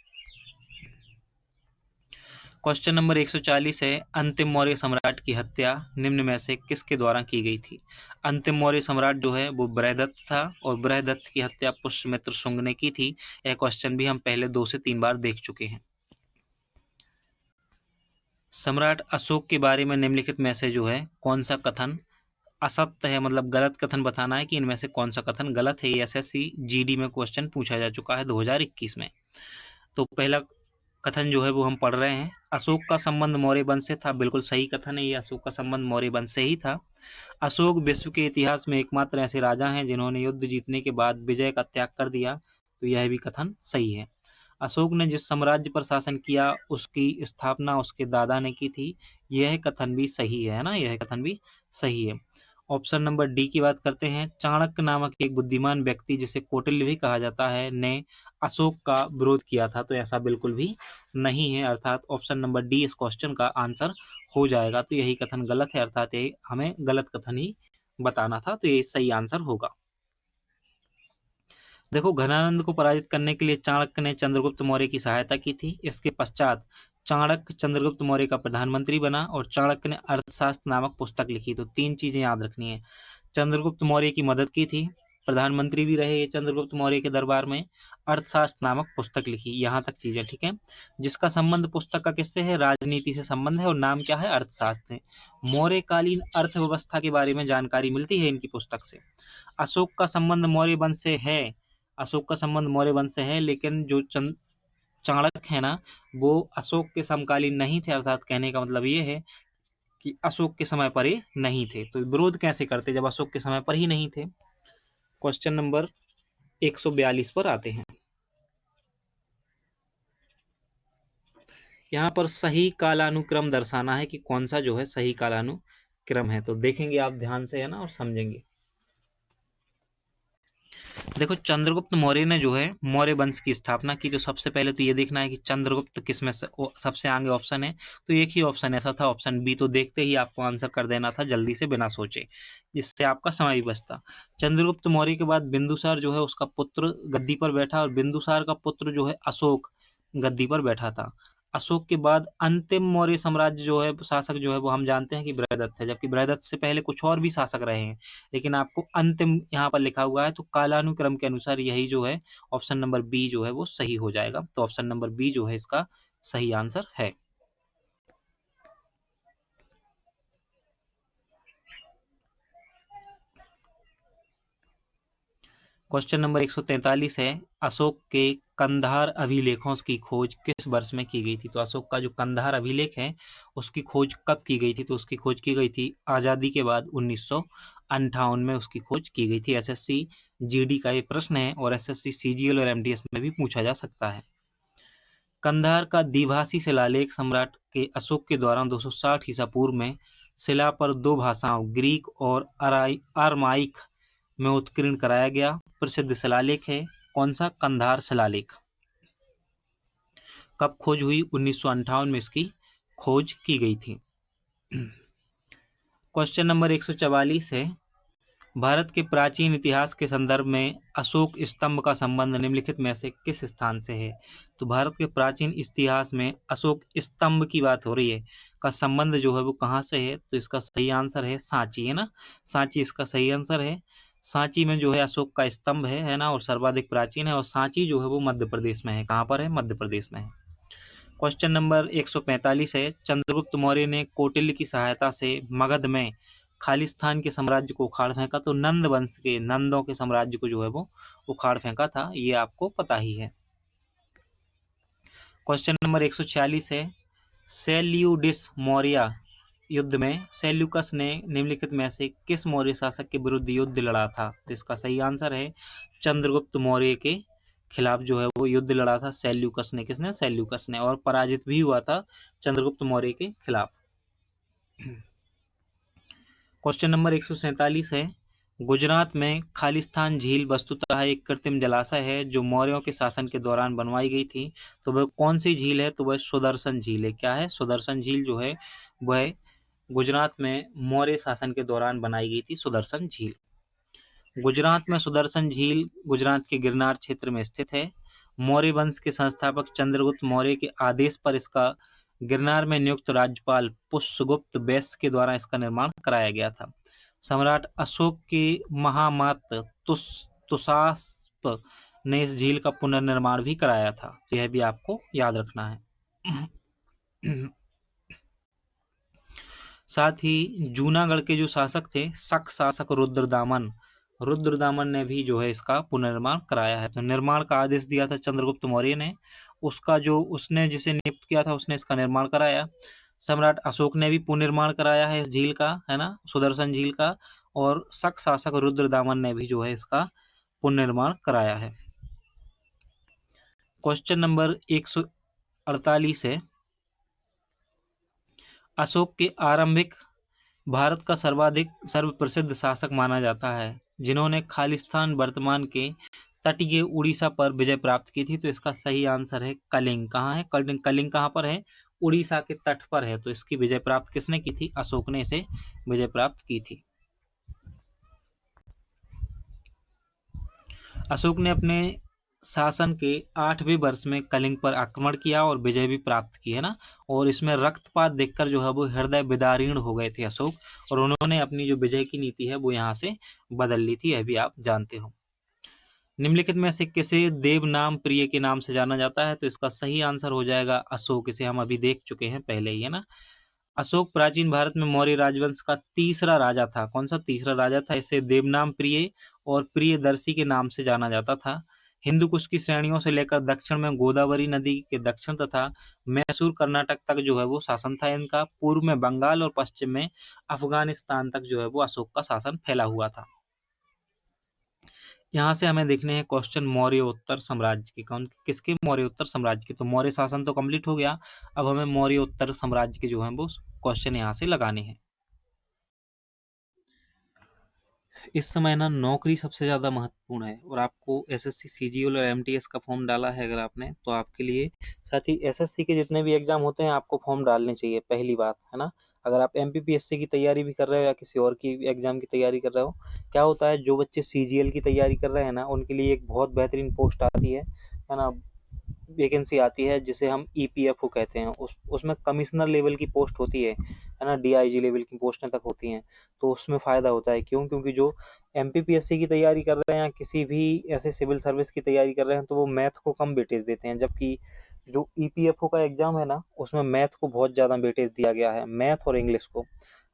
क्वेश्चन नंबर 140 है, अंतिम मौर्य सम्राट की हत्या निम्न में से किसके द्वारा की गई थी? अंतिम मौर्य सम्राट जो है वो बृहदत्त था, और बृहदत्त की हत्या पुष्यमित्र शुंग ने की थी। यह क्वेश्चन भी हम पहले 2 से 3 बार देख चुके हैं। सम्राट अशोक के बारे में निम्नलिखित में से जो है कौन सा कथन असत्य है, मतलब गलत कथन बताना है कि इनमें से कौन सा कथन गलत है। एसएससी जीडी में क्वेश्चन पूछा जा चुका है 2021 में। तो पहला कथन जो है वो हम पढ़ रहे हैं। अशोक का संबंध मौर्य वंश से था। बिल्कुल सही कथन है ये, अशोक का संबंध मौर्य वंश से ही था। अशोक विश्व के इतिहास में एकमात्र ऐसे राजा हैं जिन्होंने युद्ध जीतने के बाद विजय का त्याग कर दिया। तो यह भी कथन सही है। अशोक ने जिस साम्राज्य पर शासन किया उसकी स्थापना उसके दादा ने की थी। यह कथन भी सही है ना, यह कथन भी सही है। ऑप्शन नंबर डी की बात करते हैं। चाणक्य नामक एक बुद्धिमान व्यक्ति जिसे कौटिल्य भी कहा जाता है ने अशोक का विरोध किया था। तो ऐसा बिल्कुल भी नहीं है, अर्थात ऑप्शन नंबर डी इस क्वेश्चन का आंसर हो जाएगा। तो यही कथन गलत है, अर्थात ये हमें गलत कथन ही बताना था। तो ये सही आंसर होगा। देखो, घनानंद को पराजित करने के लिए चाणक्य ने चंद्रगुप्त मौर्य की सहायता की थी। इसके पश्चात चाणक्य चंद्रगुप्त मौर्य का प्रधानमंत्री बना और चाणक्य ने अर्थशास्त्र नामक पुस्तक लिखी। तो 3 चीजें याद रखनी है। चंद्रगुप्त मौर्य की मदद की थी, प्रधानमंत्री भी रहे चंद्रगुप्त मौर्य के दरबार में, अर्थशास्त्र नामक पुस्तक लिखी। यहाँ तक चीजें ठीक है। जिसका संबंध पुस्तक का किससे है? राजनीति से संबंध है, और नाम क्या है? अर्थशास्त्र है। मौर्यकालीन अर्थव्यवस्था के बारे में जानकारी मिलती है इनकी पुस्तक से। अशोक का संबंध मौर्य वंश से है। अशोक का संबंध मौर्य वंश से है, लेकिन जो चाणक्य है ना, वो अशोक के समकालीन नहीं थे। अर्थात कहने का मतलब ये है कि अशोक के समय पर ये नहीं थे। तो विरोध कैसे करते जब अशोक के समय पर ही नहीं थे? क्वेश्चन नंबर 142 पर आते हैं। यहाँ पर सही कालानुक्रम दर्शाना है कि कौन सा जो है सही कालानुक्रम है। तो देखेंगे आप ध्यान से, है ना, और समझेंगे। देखो, चंद्रगुप्त मौर्य ने जो है मौर्य वंश की स्थापना की। तो सबसे पहले तो ये देखना है कि चंद्रगुप्त किसमें सबसे आगे ऑप्शन है। तो एक ही ऑप्शन ऐसा था, ऑप्शन बी। तो देखते ही आपको आंसर कर देना था जल्दी से, बिना सोचे, जिससे आपका समय भी बचता। चंद्रगुप्त मौर्य के बाद बिंदुसार जो है उसका पुत्र गद्दी पर बैठा, और बिंदुसार का पुत्र जो है अशोक गद्दी पर बैठा था। अशोक के बाद अंतिम मौर्य साम्राज्य जो है शासक जो है वो हम जानते हैं कि बृहदत्त है, जबकि बृहदत्त से पहले कुछ और भी शासक रहे हैं, लेकिन आपको अंतिम यहाँ पर लिखा हुआ है। तो कालानुक्रम के अनुसार यही जो है ऑप्शन नंबर बी जो है वो सही हो जाएगा। तो ऑप्शन नंबर बी जो है इसका सही आंसर है। क्वेश्चन नंबर 143 है, अशोक के कंधार अभिलेखों की खोज किस वर्ष में की गई थी? तो अशोक का जो कंधार अभिलेख है उसकी खोज कब की गई थी? तो उसकी खोज की गई थी आज़ादी के बाद 1958 में उसकी खोज की गई थी। एसएससी जीडी का ये प्रश्न है, और एसएससी सीजीएल और एमडीएस में भी पूछा जा सकता है। कंधार का द्विभाषी शिलालेख सम्राट के अशोक के द्वारा 260 ईसा पूर्व में शिला पर 2 भाषाओं ग्रीक और अरामाइक में उत्कीर्ण कराया गया प्रसिद्ध शिलालेख है। कौन सा? कंधार शिलालेख। कब खोज हुई? 1958 में इसकी खोज की गई थी। क्वेश्चन नंबर 144 है, भारत के प्राचीन इतिहास के संदर्भ में अशोक स्तंभ का संबंध निम्नलिखित में से किस स्थान से है? तो भारत के प्राचीन इतिहास में अशोक स्तंभ की बात हो रही है, का संबंध जो है वो कहाँ से है? तो इसका सही आंसर है सांची, है ना। सांची इसका सही आंसर है। सांची में जो है अशोक का स्तंभ है ना, और सर्वाधिक प्राचीन है। और सांची जो है वो मध्य प्रदेश में है। कहाँ पर है? मध्य प्रदेश में है। क्वेश्चन नंबर 145 है, चंद्रगुप्त मौर्य ने कौटिल्य की सहायता से मगध में खालिस्तान के साम्राज्य को उखाड़ फेंका। तो नंद वंश के, नंदों के साम्राज्य को जो है वो उखाड़ फेंका था, ये आपको पता ही है। क्वेश्चन नंबर 146 है, सेल्यूडिस मौर्य युद्ध में सेल्यूकस ने निम्नलिखित में से किस मौर्य शासक के विरुद्ध युद्ध लड़ा था? तो इसका सही आंसर है चंद्रगुप्त मौर्य के खिलाफ जो है वो युद्ध लड़ा था सेल्यूकस ने। किसने? सेल्यूकस ने। और पराजित भी हुआ था चंद्रगुप्त मौर्य के खिलाफ। क्वेश्चन नंबर 147 है, गुजरात में खालिस्तान झील वस्तुतः एक कृत्रिम जलाशय है जो मौर्यों के शासन के दौरान बनवाई गई थी। तो वह कौन सी झील है? तो वह सुदर्शन झील है। क्या है? सुदर्शन झील जो है वह गुजरात में मौर्य शासन के दौरान बनाई गई थी, सुदर्शन झील। गुजरात में सुदर्शन झील गुजरात के गिरनार क्षेत्र में स्थित है। मौर्य वंश के संस्थापक चंद्रगुप्त मौर्य के आदेश पर इसका गिरनार में नियुक्त राज्यपाल पुष्यगुप्त वैश्य के द्वारा इसका निर्माण कराया गया था। सम्राट अशोक के महामात्र तुषास्प ने इस झील का पुनर्निर्माण भी कराया था। यह भी आपको याद रखना है। साथ ही जूनागढ़ के जो शासक थे, शक शासक रुद्रदामन ने भी जो है इसका पुनर्निर्माण कराया है। तो निर्माण का आदेश दिया था चंद्रगुप्त मौर्य ने, उसने जिसे नियुक्त किया था उसने इसका निर्माण कराया। सम्राट अशोक ने भी पुनर्निर्माण कराया है इस झील का, है ना, सुदर्शन झील का। और शक शासक रुद्रदामन ने भी जो है इसका पुनर्निर्माण कराया है। क्वेश्चन नंबर 148 है, अशोक के आरंभिक भारत का सर्वप्रसिद्ध शासक माना जाता है जिन्होंने खालिस्तान वर्तमान के तटीय उड़ीसा पर विजय प्राप्त की थी। तो इसका सही आंसर है कलिंग। कहाँ है कलिंग? कहाँ पर है? उड़ीसा के तट पर है। तो इसकी विजय प्राप्त किसने की थी? अशोक ने इसे विजय प्राप्त की थी। अशोक ने अपने शासन के 8वें वर्ष में कलिंग पर आक्रमण किया और विजय भी प्राप्त की, है ना। और इसमें रक्तपात देखकर जो है वो हृदय विदारीण हो गए थे अशोक, और उन्होंने अपनी जो विजय की नीति है वो यहाँ से बदल ली थी, यह भी आप जानते हो। निम्नलिखित में से किसे देव नाम प्रिय के नाम से जाना जाता है? तो इसका सही आंसर हो जाएगा अशोक। इसे हम अभी देख चुके हैं पहले ही, है ना। अशोक प्राचीन भारत में मौर्य राजवंश का तीसरा राजा था। कौन सा तीसरा राजा था? इसे देवनाम प्रिय और प्रियदर्शी के नाम से जाना जाता था। हिंदू कुश की श्रेणियों से लेकर दक्षिण में गोदावरी नदी के दक्षिण तथा मैसूर कर्नाटक तक जो है वो शासन था इनका। पूर्व में बंगाल और पश्चिम में अफगानिस्तान तक जो है वो अशोक का शासन फैला हुआ था। यहाँ से हमें देखने हैं क्वेश्चन मौर्योत्तर साम्राज्य के। कौन किसके? मौर्योत्तर साम्राज्य के। तो मौर्य शासन तो कंप्लीट हो गया, अब हमें मौर्योत्तर साम्राज्य के जो है वो क्वेश्चन यहाँ से लगाने हैं। इस समय ना नौकरी सबसे ज़्यादा महत्वपूर्ण है, और आपको एसएससी सीजीएल और एमटीएस का फॉर्म डाला है अगर आपने, तो आपके लिए, साथ ही एसएससी के जितने भी एग्जाम होते हैं आपको फॉर्म डालने चाहिए, पहली बात, है ना। अगर आप एमपीपीएससी की तैयारी भी कर रहे हो या किसी और की एग्जाम की तैयारी कर रहे हो, क्या होता है, जो बच्चे सीजीएल की तैयारी कर रहे हैं ना, उनके लिए एक बहुत बेहतरीन पोस्ट आती है ना, वैकेंसी आती है जिसे हम ईपीएफओ कहते हैं। उसमें कमिश्नर लेवल की पोस्ट होती है ना, डीआईजी लेवल की पोस्टें तक होती हैं। तो उसमें फ़ायदा होता है। क्यों? क्योंकि जो एमपीपीएससी की तैयारी कर रहे हैं या किसी भी ऐसे सिविल सर्विस की तैयारी कर रहे हैं तो वो मैथ को कम वेटेज देते हैं, जबकि जो ईपीएफओ का एग्ज़ाम है ना, उसमें मैथ को बहुत ज़्यादा वेटेज दिया गया है, मैथ और इंग्लिश को।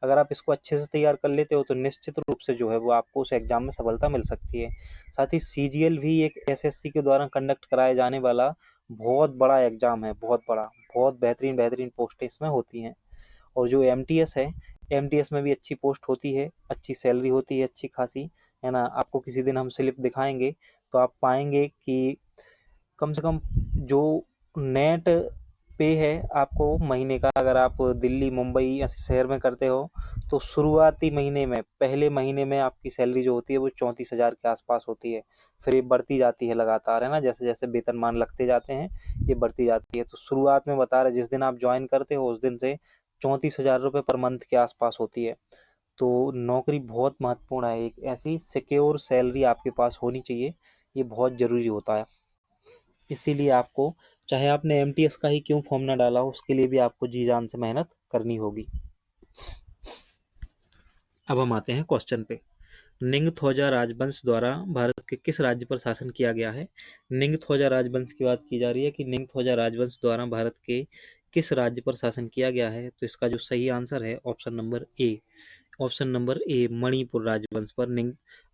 अगर आप इसको अच्छे से तैयार कर लेते हो तो निश्चित रूप से जो है वो आपको उस एग्ज़ाम में सफलता मिल सकती है। साथ ही सीजीएल भी एक एसएससी के द्वारा कंडक्ट कराया जाने वाला बहुत बड़ा एग्ज़ाम है, बहुत बड़ा, बहुत बेहतरीन पोस्टें इसमें होती हैं। और जो एमटीएस है, एमटीएस में भी अच्छी पोस्ट होती है, अच्छी सैलरी होती है अच्छी खासी, है ना। आपको किसी दिन हम स्लिप दिखाएंगे तो आप पाएंगे कि कम से कम जो नेट पे है आपको महीने का, अगर आप दिल्ली मुंबई ऐसे शहर में करते हो तो शुरुआती महीने में, पहले महीने में आपकी सैलरी जो होती है वो 34,000 के आसपास होती है। फिर ये बढ़ती जाती है लगातार, है ना, जैसे जैसे वेतनमान लगते जाते हैं ये बढ़ती जाती है। तो शुरुआत में बता रहे, जिस दिन आप ज्वाइन करते हो उस दिन से 34,000 रुपये पर मंथ के आसपास होती है। तो नौकरी बहुत महत्वपूर्ण है, एक ऐसी सिक्योर सैलरी आपके पास होनी चाहिए, ये बहुत ज़रूरी होता है। इसीलिए आपको, चाहे आपने एमटीएस का ही क्यों फॉर्म ना डाला हो, उसके लिए भी आपको जी जान से मेहनत करनी होगी। अब हम आते हैं क्वेश्चन पे। निंगथौजा राजवंश द्वारा भारत के किस राज्य पर शासन किया गया है? निंगथौजा राजवंश की बात की जा रही है कि निंगथौजा राजवंश द्वारा भारत के किस राज्य पर शासन किया गया है? तो इसका जो सही आंसर है option number A, option number A, Manipur राजवंश पर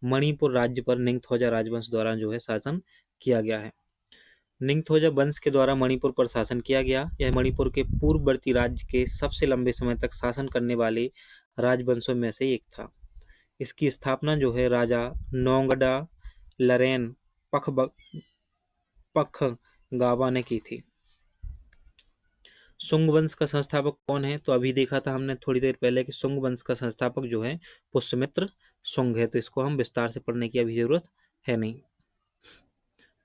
मणिपुर राज्य पर निंगथौजा राजवंश द्वारा जो है शासन किया गया है। निंगथौजा वंश के द्वारा मणिपुर पर शासन किया गया। यह मणिपुर के पूर्ववर्ती राज्य के सबसे लंबे समय तक शासन करने वाले राजवंशों में से एक था। इसकी स्थापना जो है राजा नौंगडा लरेन पखगावा ने की थी। शुंग वंश का संस्थापक कौन है? तो अभी देखा था हमने थोड़ी देर पहले कि शुंग वंश का संस्थापक जो है पुष्यमित्र शुंग है, तो इसको हम विस्तार से पढ़ने की अभी जरूरत है नहीं।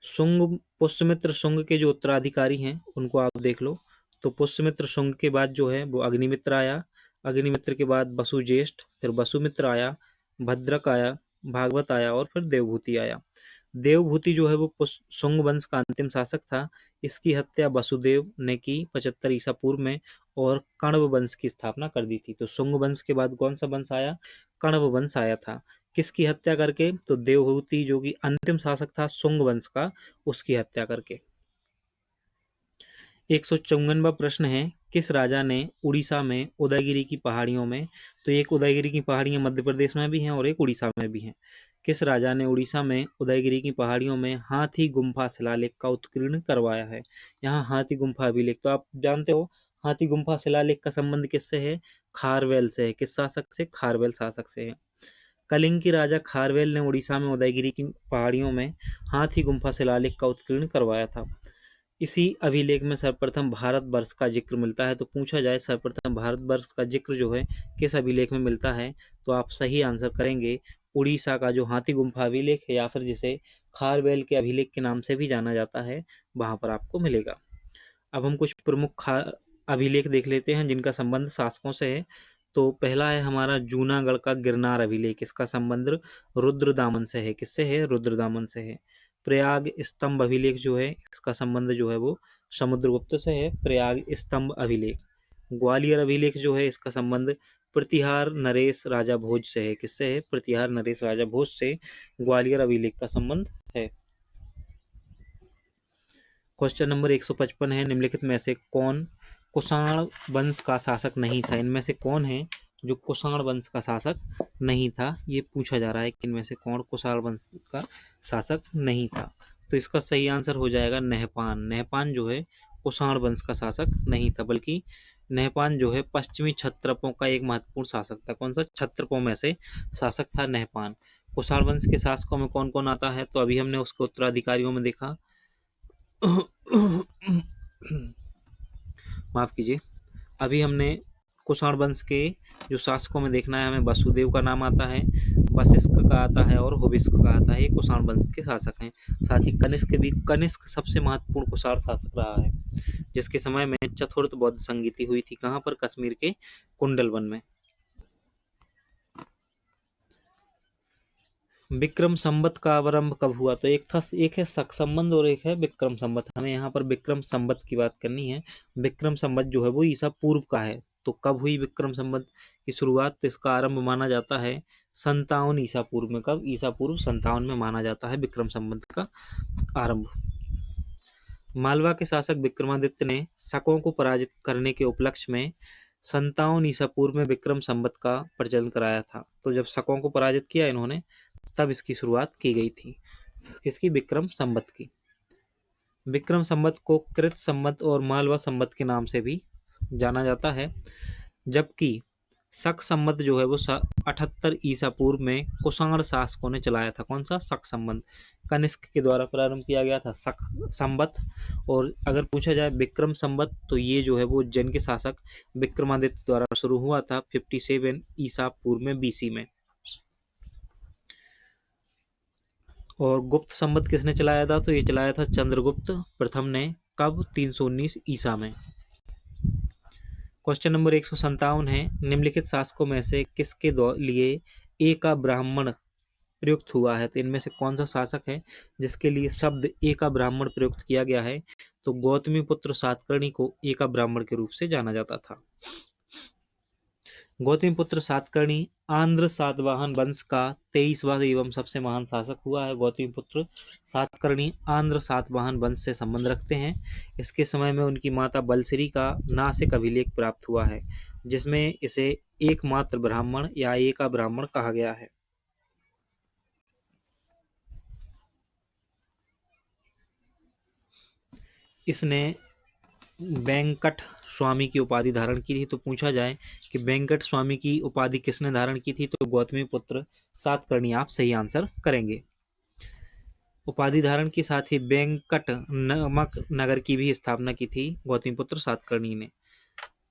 शुंग पुष्यमित्र शुंग के जो उत्तराधिकारी हैं उनको आप देख लो। तो पुष्यमित्र शुंग के बाद जो है वो अग्निमित्र आया, अग्निमित्र के बाद वसुज्येष्ठ, फिर वसुमित्र आया, भद्रक आया, भागवत आया और फिर देवभूति आया। देवभूति जो है वो शुंग वंश का अंतिम शासक था। इसकी हत्या वसुदेव ने की 75 ईसा पूर्व में और कण्व वंश की स्थापना कर दी थी। तो शुंग वंश के बाद कौन सा वंश आया? कण्व वंश आया था। किसकी हत्या करके? तो देवभूति जो कि अंतिम शासक था शुंग वंश का, उसकी हत्या करके। 154वां प्रश्न है, किस राजा ने उड़ीसा में उदयगिरी की पहाड़ियों में, तो एक उदयगिरी की पहाड़ियां मध्य प्रदेश में भी हैं और एक उड़ीसा में भी हैं। किस राजा ने उड़ीसा में उदयगिरी की पहाड़ियों में हाथी गुम्फा शिलालेख का उत्कीर्ण करवाया है? यहाँ हाथी गुम्फा अभिलेख, तो आप जानते हो हाथी गुम्फा शिलालेख का संबंध किससे है? खारवेल से है। किस शासक से? खारवेल शासक से है। कलिंगी राजा खारवेल ने उड़ीसा में उदयगिरी की पहाड़ियों में हाथी गुम्फा शिलालेख का उत्कीर्ण करवाया था। इसी अभिलेख में सर्वप्रथम भारतवर्ष का जिक्र मिलता है। तो पूछा जाए सर्वप्रथम भारतवर्ष का जिक्र जो है किस अभिलेख में मिलता है, तो आप सही आंसर करेंगे उड़ीसा का जो हाथी गुम्फा अभिलेख है, या फिर जिसे खारवेल के अभिलेख के नाम से भी जाना जाता है, वहां पर आपको मिलेगा। अब हम कुछ प्रमुख अभिलेख देख लेते हैं जिनका संबंध शासकों से है। तो पहला है हमारा जूनागढ़ का गिरनार अभिलेख। इसका संबंध रुद्रदामन से है। किससे है? रुद्रदामन से है। प्रयाग स्तंभ अभिलेख जो है इसका संबंध जो है वो समुद्रगुप्त से है। प्रयाग स्तंभ अभिलेख। ग्वालियर अभिलेख जो है इसका संबंध प्रतिहार नरेश राजा भोज से है। किससे है? प्रतिहार नरेश राजा भोज से ग्वालियर अभिलेख का संबंध है। क्वेश्चन नंबर 155 है, निम्नलिखित में से कौन कुषाण वंश का शासक नहीं था? इनमें से कौन है जो कुषाण वंश का शासक नहीं था? ये पूछा जा रहा है कि इनमें से कौन कुषाण वंश का शासक नहीं था। तो इसका सही आंसर हो जाएगा नहपान। नहपान जो है कुषाण वंश का शासक नहीं था, बल्कि नहपान जो है पश्चिमी क्षत्रपों का एक महत्वपूर्ण शासक था। कौन सा? क्षत्रपों में से शासक था नहपान। कुषाण वंश के शासकों में कौन कौन आता है? तो अभी हमने उसके उत्तराधिकारियों में देखा माफ कीजिए, अभी हमने कुषाण वंश के जो शासकों में देखना है, हमें वसुदेव का नाम आता है, वशिष्ठ का आता है और हुविष्क का आता है। ये कुषाण वंश के शासक हैं। साथ ही कनिष्क सबसे महत्वपूर्ण कुषाण शासक रहा है, जिसके समय में चतुर्थ बौद्ध संगीति हुई थी। कहाँ पर? कश्मीर के कुंडलवन में। विक्रम संवत का आरंभ कब हुआ? तो एक है शक संबंध और एक है विक्रम संवत। हमें यहाँ पर विक्रम संवत की बात करनी है। विक्रम संवत जो है वो ईसा पूर्व का है। तो कब हुई विक्रम संवत की शुरुआत? तो इसका आरंभ माना जाता है 57 ईसा पूर्व में। कब? ईसा पूर्व 57 में माना जाता है विक्रम संवत का आरंभ। मालवा के शासक विक्रमादित्य ने शकों को पराजित करने के उपलक्ष्य में 57 ईसा पूर्व में विक्रम संवत का प्रचलन कराया था। तो जब शकों को पराजित किया इन्होंने, तब इसकी शुरुआत की गई थी। किसकी? विक्रम संवत की। विक्रम संवत को कृत संवत और मालवा संवत के नाम से भी जाना जाता है, जबकि शक संवत जो है वो 78 ईसा पूर्व में कुषाण शासकों ने चलाया था। कौन सा? शक संवत। कनिष्क के द्वारा प्रारंभ किया गया था शक संवत। और अगर पूछा जाए विक्रम संवत, तो ये जो है वो जैन के शासक विक्रमादित्य द्वारा शुरू हुआ था 57 ईसा पूर्व में BC में। और गुप्त संवत किसने चलाया था? तो ये चलाया था चंद्रगुप्त प्रथम ने। कब? 319 ईसा में। क्वेश्चन नंबर 157 है, निम्नलिखित शासकों में से किसके लिए एका ब्राह्मण प्रयुक्त हुआ है? तो इनमें से कौन सा शासक है जिसके लिए शब्द एका ब्राह्मण प्रयुक्त किया गया है? तो गौतमी पुत्र सातकर्णी को एका ब्राह्मण के रूप से जाना जाता था। गौतमीपुत्र सातकर्णी आंध्र सातवाहन वंश का 23वां एवं सबसे महान शासक हुआ है। गौतमीपुत्र सातकर्णी आंध्र सातवाहन वंश से संबंध रखते हैं। इसके समय में उनकी माता बलश्री का नासिक अभिलेख प्राप्त हुआ है, जिसमें इसे एकमात्र ब्राह्मण या एका ब्राह्मण कहा गया है। इसने वेंकट स्वामी की उपाधि धारण की थी। तो पूछा जाए कि वेंकट स्वामी की उपाधि किसने धारण की थी, तो गौतमीपुत्र सातकर्णी आप सही आंसर करेंगे। उपाधि धारण के साथ ही वेंकट नामक नगर की भी स्थापना की थी गौतमीपुत्र सातकर्णी ने।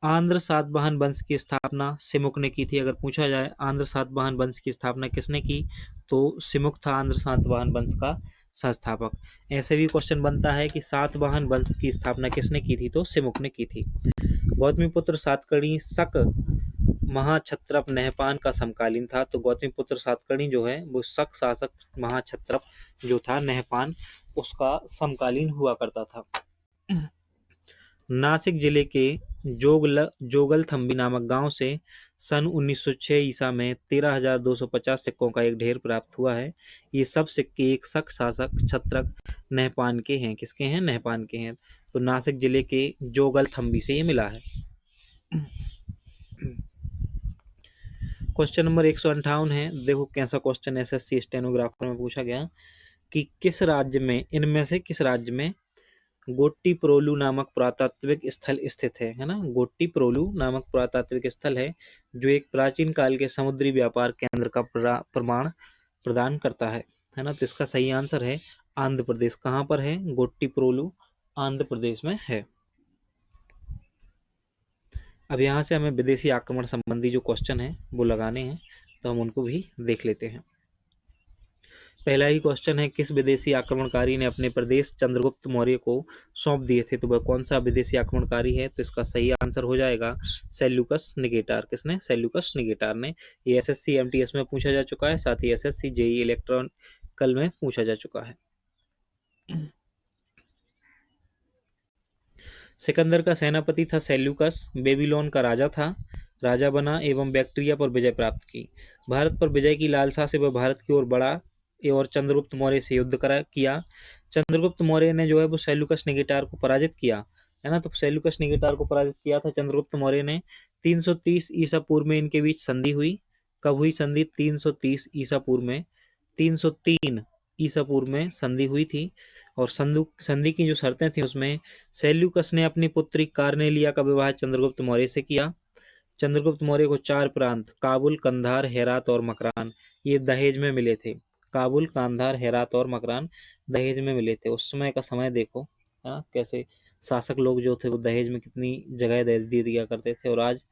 आंध्र सातवाहन वंश की स्थापना सिमुक ने की थी। अगर पूछा जाए आंध्र सातवाहन वंश की स्थापना किसने की, तो सिमुक था आंध्र सातवाहन वंश का संस्थापक। ऐसे भी क्वेश्चन बनता है कि सातवाहन वंश की स्थापना किसने की थी, तो सिमुक ने की थी। गौतमीपुत्र सातकर्णी शक महाक्षत्रप नहपान का समकालीन था। तो गौतमीपुत्र सातकर्णी जो है वो शक शासक महाक्षत्रप जो था नहपान, उसका समकालीन हुआ करता था। नासिक जिले के जोगलथंबी नामक गांव से सन 1906 ईसा में 13,250 सिक्कों का एक ढेर प्राप्त हुआ है। ये सब सिक्के एक शक शासक छत्रक नहपान के हैं। किसके हैं? नहपान के हैं। तो नासिक जिले के जोगलथंबी से ये मिला है। क्वेश्चन नंबर 158 है। देखो कैसा क्वेश्चन एसएससी स्टेनोग्राफर में पूछा गया कि किस राज्य में, इनमें से किस राज्य में गोट्टीप्रोलु नामक पुरातात्विक स्थल स्थित है ना। गोट्टीप्रोलु नामक पुरातात्विक स्थल है जो एक प्राचीन काल के समुद्री व्यापार केंद्र का प्रमाण प्रदान करता है ना। तो इसका सही आंसर है आंध्र प्रदेश। कहाँ पर है? गोट्टीप्रोलु आंध्र प्रदेश में है। अब यहाँ से हमें विदेशी आक्रमण संबंधी जो क्वेश्चन है वो लगाने हैं, तो हम उनको भी देख लेते हैं। पहला ही क्वेश्चन है, किस विदेशी आक्रमणकारी ने अपने प्रदेश चंद्रगुप्त मौर्य को सौंप दिए थे? तो वह कौन सा विदेशी आक्रमणकारी है? तो इसका सही आंसर हो जाएगा सेल्यूकस निकेटार। किसने? सेल्यूकस निकेटार ने। ये एसएससी एमटीएस में पूछा जा चुका है, साथ ही एसएससी जेईई इलेक्ट्रॉनिकल में पूछा जा चुका है। सिकंदर का सेनापति था सेल्यूकस। बेबीलोन का राजा बना एवं बैक्ट्रिया पर विजय प्राप्त की। भारत पर विजय की लालसा से वह भारत की ओर बढ़ा और चंद्रगुप्त मौर्य से युद्ध किया। चंद्रगुप्त मौर्य ने जो है वो सेल्यूकस निकेटार को पराजित किया है ना। तो सेल्यूकस निकेटार को पराजित किया था चंद्रगुप्त मौर्य ने। 330 ईसा पूर्व में इनके बीच संधि हुई। कब हुई संधि? 330 ईसा पूर्व में। 303 ईसा पूर्व में संधि हुई थी। और संधि की जो शर्तें थी उसमें सेल्यूकस ने अपनी पुत्री कार्नेलिया का विवाह चंद्रगुप्त मौर्य से किया। चंद्रगुप्त मौर्य को 4 प्रांत काबुल, कंधार, हेरात और मकरान ये दहेज में मिले थे। काबुल, कांधार, हेरात और मकरान दहेज में मिले थे। उस समय का समय देखो है ना, कैसे शासक लोग जो थे वो दहेज में कितनी जगह दे दिया करते थे। और आज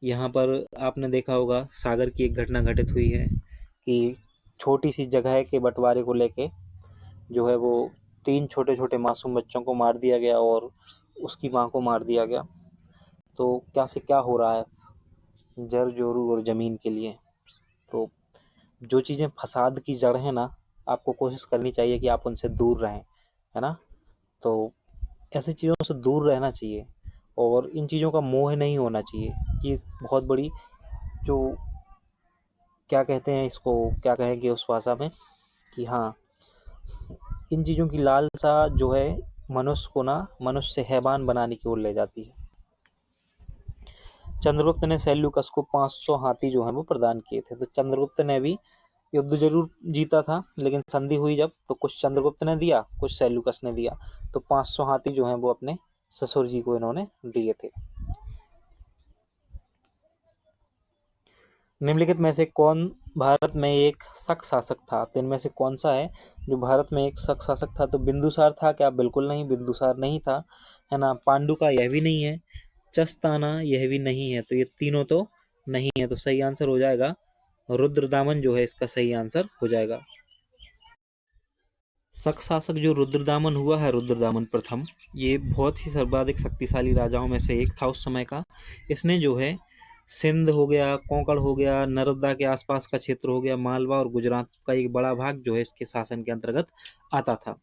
यहाँ पर आपने देखा होगा सागर की एक घटना घटित हुई है कि छोटी सी जगह के बंटवारे को लेके जो है वो 3 छोटे छोटे मासूम बच्चों को मार दिया गया और उसकी माँ को मार दिया गया। तो क्या से क्या हो रहा है जर जोरू और ज़मीन के लिए। तो जो चीज़ें फसाद की जड़ है ना, आपको कोशिश करनी चाहिए कि आप उनसे दूर रहें, है ना। तो ऐसी चीज़ों से दूर रहना चाहिए और इन चीज़ों का मोह नहीं होना चाहिए। ये बहुत बड़ी जो क्या कहते हैं इसको, क्या कहेंगे उस भाषा में कि हाँ, इन चीज़ों की लालसा जो है मनुष्य से हैवान बनाने की ओर ले जाती है। चंद्रगुप्त ने सेल्यूकस को 500 हाथी जो है वो प्रदान किए थे। तो चंद्रगुप्त ने भी युद्ध जरूर जीता था, लेकिन संधि हुई जब तो कुछ चंद्रगुप्त ने दिया, कुछ सेल्यूकस ने दिया। तो 500 हाथी जो है वो अपने ससुर जी को इन्होंने दिए थे। निम्नलिखित में से कौन भारत में एक शक शासक था? तो इनमें से कौन सा है जो भारत में एक शक शासक था? तो बिंदुसार था क्या? बिल्कुल नहीं, बिंदुसार नहीं था, है ना। पांडु का यह भी नहीं है, चस्ताना यह भी नहीं है। तो ये तीनों तो नहीं है। तो सही आंसर हो जाएगा रुद्रदामन जो है इसका सही आंसर हो जाएगा। शक शासक जो रुद्रदामन हुआ है, रुद्रदामन प्रथम, ये बहुत ही सर्वाधिक शक्तिशाली राजाओं में से एक था उस समय का। इसने जो है सिंध हो गया, कोंकण हो गया, नर्मदा के आसपास का क्षेत्र हो गया, मालवा और गुजरात का एक बड़ा भाग जो है इसके शासन के अंतर्गत आता था।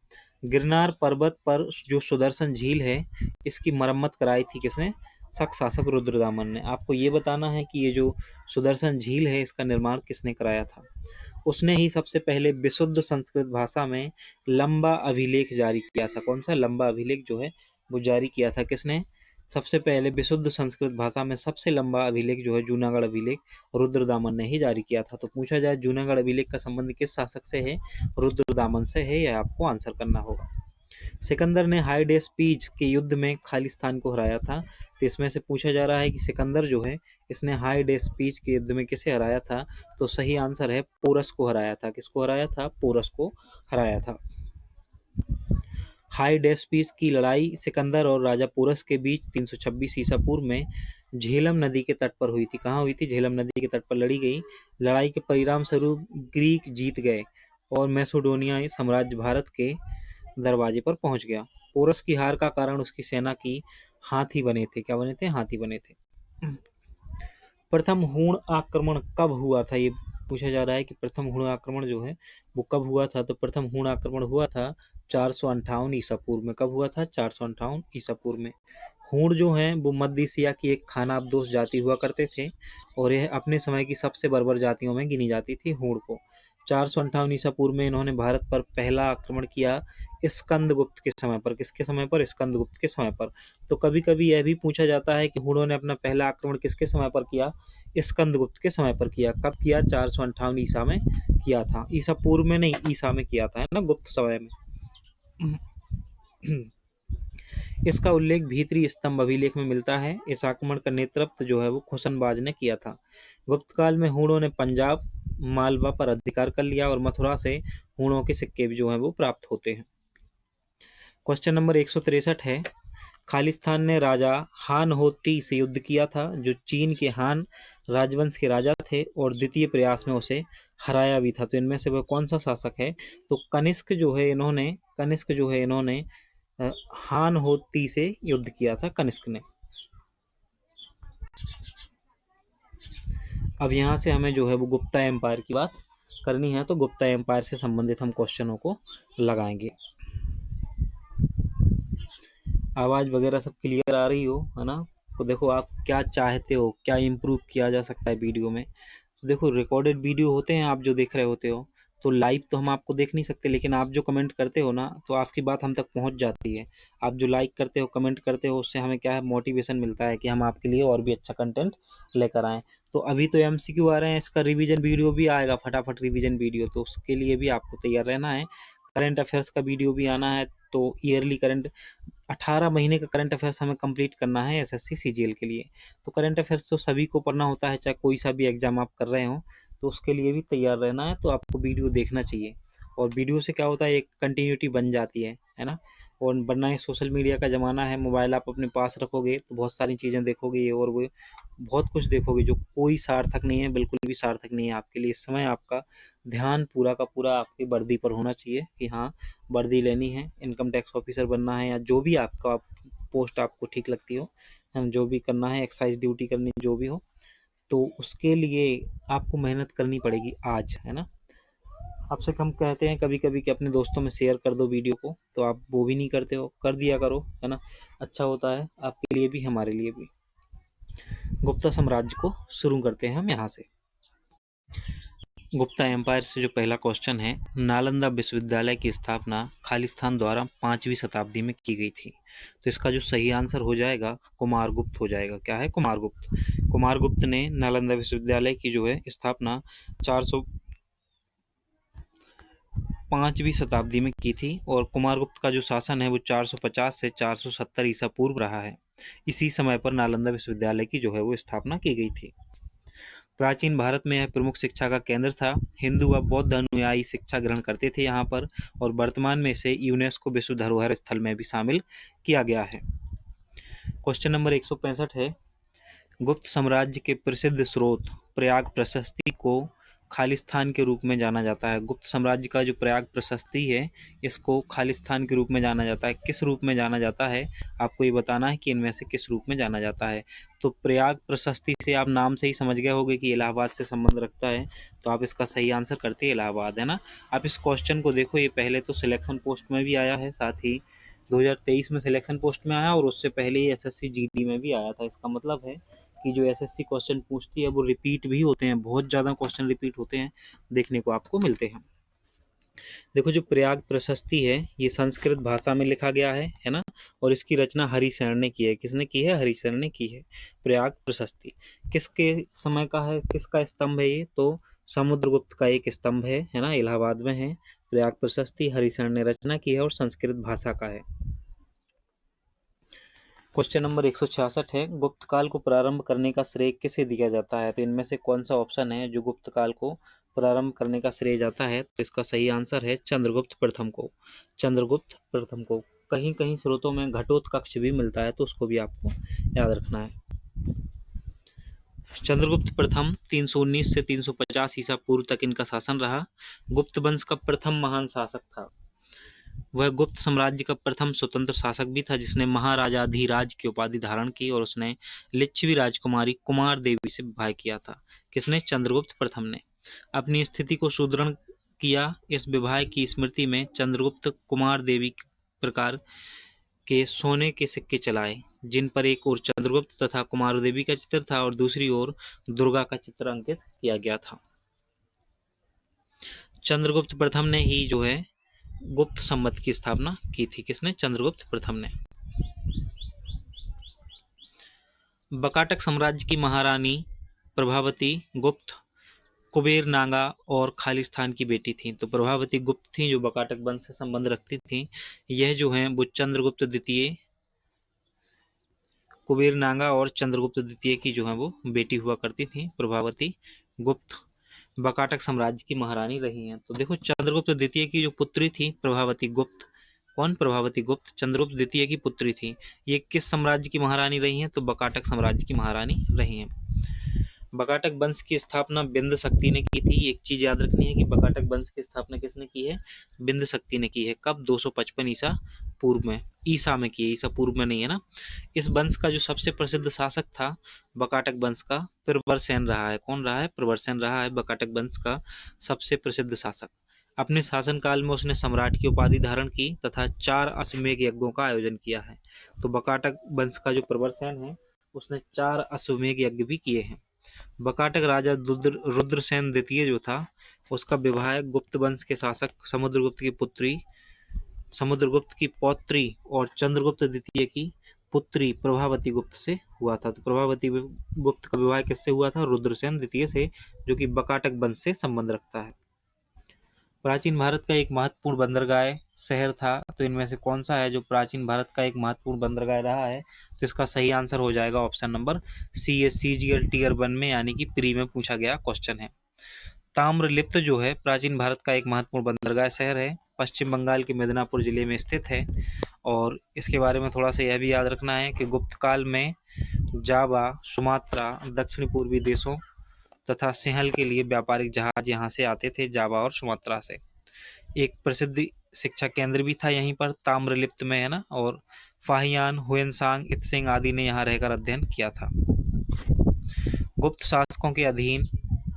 गिरनार पर्वत पर जो सुदर्शन झील है इसकी मरम्मत कराई थी किसने? शासक रुद्रदामन ने। आपको ये बताना है कि ये जो सुदर्शन झील है इसका निर्माण किसने कराया था। उसने ही सबसे पहले विशुद्ध संस्कृत भाषा में लंबा अभिलेख जारी किया था। कौन सा लंबा अभिलेख जो है वो जारी किया था किसने? सबसे पहले विशुद्ध संस्कृत भाषा में सबसे लंबा अभिलेख जो है जूनागढ़ अभिलेख रुद्रदामन ने ही जारी किया था। तो पूछा जाए जूनागढ़ अभिलेख का संबंध किस शासक से है? रुद्रदामन से है। यह आपको आंसर करना होगा। सिकंदर ने हाइडेस्पीज के युद्ध में खालिस्तान को हराया था। तो इसमें से पूछा जा रहा है कि सिकंदर जो है इसने हाइडेस्पीज के युद्ध में किसे हराया था? तो सही आंसर है पोरस को हराया था। किसको हराया था? पोरस को हराया था। हाइडेस्पीज की लड़ाई सिकंदर और राजा पोरस के बीच 326 ईसा पूर्व में झेलम नदी के तट पर हुई थी। कहाँ हुई थी? झेलम नदी के तट पर लड़ी गई। लड़ाई के परिणाम स्वरूप ग्रीक जीत गए और मैसेडोनियाई साम्राज्य भारत के दरवाजे पर पहुंच गया। पोरस की हार का कारण उसकी सेना की हाथी बने थे। क्या बने थे? हाथी बने थे। प्रथम हूण आक्रमण कब हुआ था? ये पूछा जा रहा है कि प्रथम हूण आक्रमण जो है वो कब हुआ था। तो प्रथम हूण आक्रमण हुआ था 458 ईसा पूर्व में। कब हुआ था? 458 ईसा पूर्व में। हूण जो है वो मध्य एशिया की एक खानाबदोश जाति हुआ करते थे और यह अपने समय की सबसे बर्बर जातियों में गिनी जाती थी हूण को। 458 ईसा पूर्व में इन्होंने भारत पर पहला आक्रमण किया स्कंदगुप्त के समय पर। किसके समय पर? स्कंदगुप्त के समय पर। तो कभी कभी यह भी पूछा जाता है कि हूणों ने अपना पहला आक्रमण किसके समय पर किया? स्कंदगुप्त के समय पर किया। कब किया? 458 ईसा में किया था। ईसा पूर्व में नहीं, ईसा में किया था, है ना, गुप्त समय में। इसका उल्लेख भीतरी स्तंभ अभिलेख में मिलता है। इस आक्रमण का नेतृत्व जो है वो खुशनबाज ने किया था। गुप्त काल में हूणों ने पंजाब मालवा पर अधिकार कर लिया और मथुरा से हूणों के सिक्के भी जो है वो प्राप्त होते हैं। क्वेश्चन नंबर 163 है, खालिस्तान ने राजा हान होती से युद्ध किया था, जो चीन के हान राजवंश के राजा थे और द्वितीय प्रयास में उसे हराया भी था। तो इनमें से वह कौन सा शासक है? तो कनिष्क जो है इन्होंने हान होती से युद्ध किया था, कनिष्क ने। अब यहाँ से हमें जो है वो गुप्ता एम्पायर की बात करनी है, तो गुप्ता एम्पायर से संबंधित हम क्वेश्चनों को लगाएंगे। आवाज़ वगैरह सब क्लियर आ रही हो, है ना? तो देखो आप क्या चाहते हो, क्या इम्प्रूव किया जा सकता है वीडियो में। तो देखो रिकॉर्डेड वीडियो होते हैं आप जो देख रहे होते हो, तो लाइव तो हम आपको देख नहीं सकते, लेकिन आप जो कमेंट करते हो ना तो आपकी बात हम तक पहुंच जाती है। आप जो लाइक करते हो, कमेंट करते हो, उससे हमें क्या है, मोटिवेशन मिलता है कि हम आपके लिए और भी अच्छा कंटेंट लेकर आएँ। तो अभी तो MCQ आ रहे हैं, इसका रिवीजन वीडियो भी आएगा, फटाफट रिवीजन वीडियो, तो उसके लिए भी आपको तैयार रहना है। करंट अफेयर्स का वीडियो भी आना है, तो ईयरली करंट 18 महीने का करंट अफेयर्स हमें कंप्लीट करना है SSC CGL के लिए। तो करंट अफेयर्स तो सभी को पढ़ना होता है, चाहे कोई सा भी एग्जाम आप कर रहे हो, तो उसके लिए भी तैयार रहना है। तो आपको वीडियो देखना चाहिए और वीडियो से क्या होता है, एक कंटिन्यूटी बन जाती है ना। और वरना ये सोशल मीडिया का ज़माना है, मोबाइल आप अपने पास रखोगे तो बहुत सारी चीज़ें देखोगे, ये और वो बहुत कुछ देखोगे जो कोई सार्थक नहीं है, बिल्कुल भी सार्थक नहीं है आपके लिए। इस समय आपका ध्यान पूरा का पूरा आपकी वर्दी पर होना चाहिए कि हाँ वर्दी लेनी है, इनकम टैक्स ऑफिसर बनना है, या जो भी आपका पोस्ट आपको ठीक लगती हो, जो भी करना है, एक्साइज ड्यूटी करनी, जो भी हो, तो उसके लिए आपको मेहनत करनी पड़ेगी आज, है ना। आपसे हम कहते हैं कभी कभी कि अपने दोस्तों में शेयर कर दो वीडियो को, तो आप वो भी नहीं करते हो, कर दिया करो, है ना, अच्छा होता है आपके लिए भी हमारे लिए भी। गुप्ता साम्राज्य को शुरू करते हैं हम यहाँ से। गुप्ता एम्पायर से जो पहला क्वेश्चन है, नालंदा विश्वविद्यालय की स्थापना खालिस्तान द्वारा 5वीं शताब्दी में की गई थी। तो इसका जो सही आंसर हो जाएगा कुमारगुप्त हो जाएगा। क्या है? कुमारगुप्त। कुमारगुप्त ने नालंदा विश्वविद्यालय की जो है स्थापना 405वीं शताब्दी में की थी और कुमारगुप्त का जो शासन है वो 450 से 470 ईसा पूर्व रहा है। इसी समय पर नालंदा विश्वविद्यालय की जो है वो स्थापना की गई थी। प्राचीन भारत में यह प्रमुख शिक्षा का केंद्र था। हिंदू व बौद्ध अनुयायी शिक्षा ग्रहण करते थे यहाँ पर, और वर्तमान में इसे यूनेस्को विश्व धरोहर स्थल में भी शामिल किया गया है। क्वेश्चन नंबर 165 है, गुप्त साम्राज्य के प्रसिद्ध स्रोत प्रयाग प्रशस्ति को खालिस्तान के रूप में जाना जाता है। गुप्त साम्राज्य का जो प्रयाग प्रशस्ति है इसको खालिस्तान के रूप में जाना जाता है। किस रूप में जाना जाता है आपको ये बताना है कि इनमें से किस रूप में जाना जाता है। तो प्रयाग प्रशस्ति से आप नाम से ही समझ गए होंगे कि इलाहाबाद से संबंध रखता है, तो आप इसका सही आंसर करते हैं इलाहाबाद, है ना। आप इस क्वेश्चन को देखो, ये पहले तो सिलेक्शन पोस्ट में भी आया है, साथ ही 2023 में सिलेक्शन पोस्ट में आया और उससे पहले ही एसएससी जीडी में भी आया था। इसका मतलब है कि जो एसएससी क्वेश्चन पूछती है वो रिपीट भी होते हैं, बहुत ज़्यादा क्वेश्चन रिपीट होते हैं, देखने को आपको मिलते हैं। देखो जो प्रयाग प्रशस्ति है ये संस्कृत भाषा में लिखा गया है ना, और इसकी रचना हरिशरण ने की है। किसने की है? हरिशरण ने की है। प्रयाग प्रशस्ति किसके समय का है, किसका स्तंभ है ये? तो समुद्रगुप्त का एक स्तंभ है ना, इलाहाबाद में है। प्रयाग प्रशस्ति हरिशरण ने रचना की है और संस्कृत भाषा का है। क्वेश्चन नंबर 166 है, गुप्त काल को प्रारंभ करने का श्रेय किसे दिया जाता है? तो इनमें से कौन सा ऑप्शन है जो गुप्त काल को प्रारंभ करने का श्रेय जाता है? तो इसका सही आंसर है चंद्रगुप्त प्रथम को। चंद्रगुप्त प्रथम को। कहीं कहीं स्रोतों में घटोत्कच भी मिलता है, तो उसको भी आपको याद रखना है। चंद्रगुप्त प्रथम 319 से 350 ईसा पूर्व तक इनका शासन रहा। गुप्त वंश का प्रथम महान शासक था। वह गुप्त साम्राज्य का प्रथम स्वतंत्र शासक भी था जिसने महाराजाधिराज की उपाधि धारण की, और उसने लिच्छवी राजकुमारी कुमार देवी से विवाह किया था। किसने? चंद्रगुप्त प्रथम ने। अपनी स्थिति को सुदृढ़ किया। इस विवाह की स्मृति में चंद्रगुप्त कुमार देवी प्रकार के सोने के सिक्के चलाए, जिन पर एक ओर चंद्रगुप्त तथा कुमार देवी का चित्र था और दूसरी ओर दुर्गा का चित्र अंकित किया गया था। चंद्रगुप्त प्रथम ने ही जो है गुप्त संवत की स्थापना की थी। किसने? चंद्रगुप्त प्रथम ने। बकाटक साम्राज्य की महारानी प्रभावती गुप्त कुबेर नागा और खालिस्तान की बेटी थी। तो प्रभावती गुप्त थी जो बकाटक वंश से संबंध रखती थी। यह जो है वो चंद्रगुप्त द्वितीय, कुबेर नागा और चंद्रगुप्त द्वितीय की जो है वो बेटी हुआ करती थी। प्रभावती गुप्त बकाटक साम्राज्य की महारानी रही हैं। तो देखो चंद्रगुप्त द्वितीय की जो पुत्री थी प्रभावती गुप्त, कौन? प्रभावती गुप्त चंद्रगुप्त द्वितीय की पुत्री थी। ये किस साम्राज्य की महारानी रही हैं? तो बकाटक साम्राज्य की महारानी रही हैं। बकाटक वंश की स्थापना बिंद शक्ति ने की थी। एक चीज याद रखनी है कि बकाटक वंश की स्थापना किसने की है? बिंद शक्ति ने की है। कब? 255 ईसा पूर्व में। ईसा में की है, ईसा पूर्व में नहीं है ना। इस वंश का जो सबसे प्रसिद्ध शासक था बकाटक वंश का प्रवरसेन रहा है। कौन रहा है? प्रवरसेन रहा है बकाटक वंश का सबसे प्रसिद्ध शासक। अपने शासनकाल में उसने सम्राट की उपाधि धारण की तथा 4 अश्वमेध यज्ञों का आयोजन किया है। तो बकाटक वंश का जो प्रवरसेन है उसने 4 अश्वमेध यज्ञ भी किए हैं। बकाटक राजा रुद्रसेन द्वितीय जो था उसका विवाह गुप्त वंश के शासक समुद्रगुप्त की पौत्री और चंद्रगुप्त द्वितीय की पुत्री प्रभावती गुप्त से हुआ था। तो प्रभावती गुप्त का विवाह किससे हुआ था? रुद्रसेन द्वितीय से, जो कि बकाटक वंश से संबंध रखता है। प्राचीन भारत का एक महत्वपूर्ण बंदरगाह शहर था। तो इनमें से कौन सा है जो प्राचीन भारत का एक महत्वपूर्ण बंदरगाह रहा है? तो इसका सही आंसर हो जाएगा option number C. CGL tier 1 में यानी कि प्री में पूछा गया क्वेश्चन है। ताम्रलिप्त जो है प्राचीन भारत का एक महत्वपूर्ण बंदरगाह शहर है, पश्चिम बंगाल के मिदनापुर जिले में स्थित है। और इसके बारे में थोड़ा सा यह भी याद रखना है कि गुप्त काल में जावा, सुमात्रा, दक्षिण पूर्वी देशों तथा सिंहल के लिए व्यापारिक जहाज यहाँ से आते थे, जावा और सुमात्रा से। एक प्रसिद्ध शिक्षा केंद्र भी था यहीं पर ताम्रलिप्त में, है ना। और फाहियान, हुएनसांग, इत्सिंग आदि ने यहाँ रहकर अध्ययन किया था। गुप्त शासकों के अधीन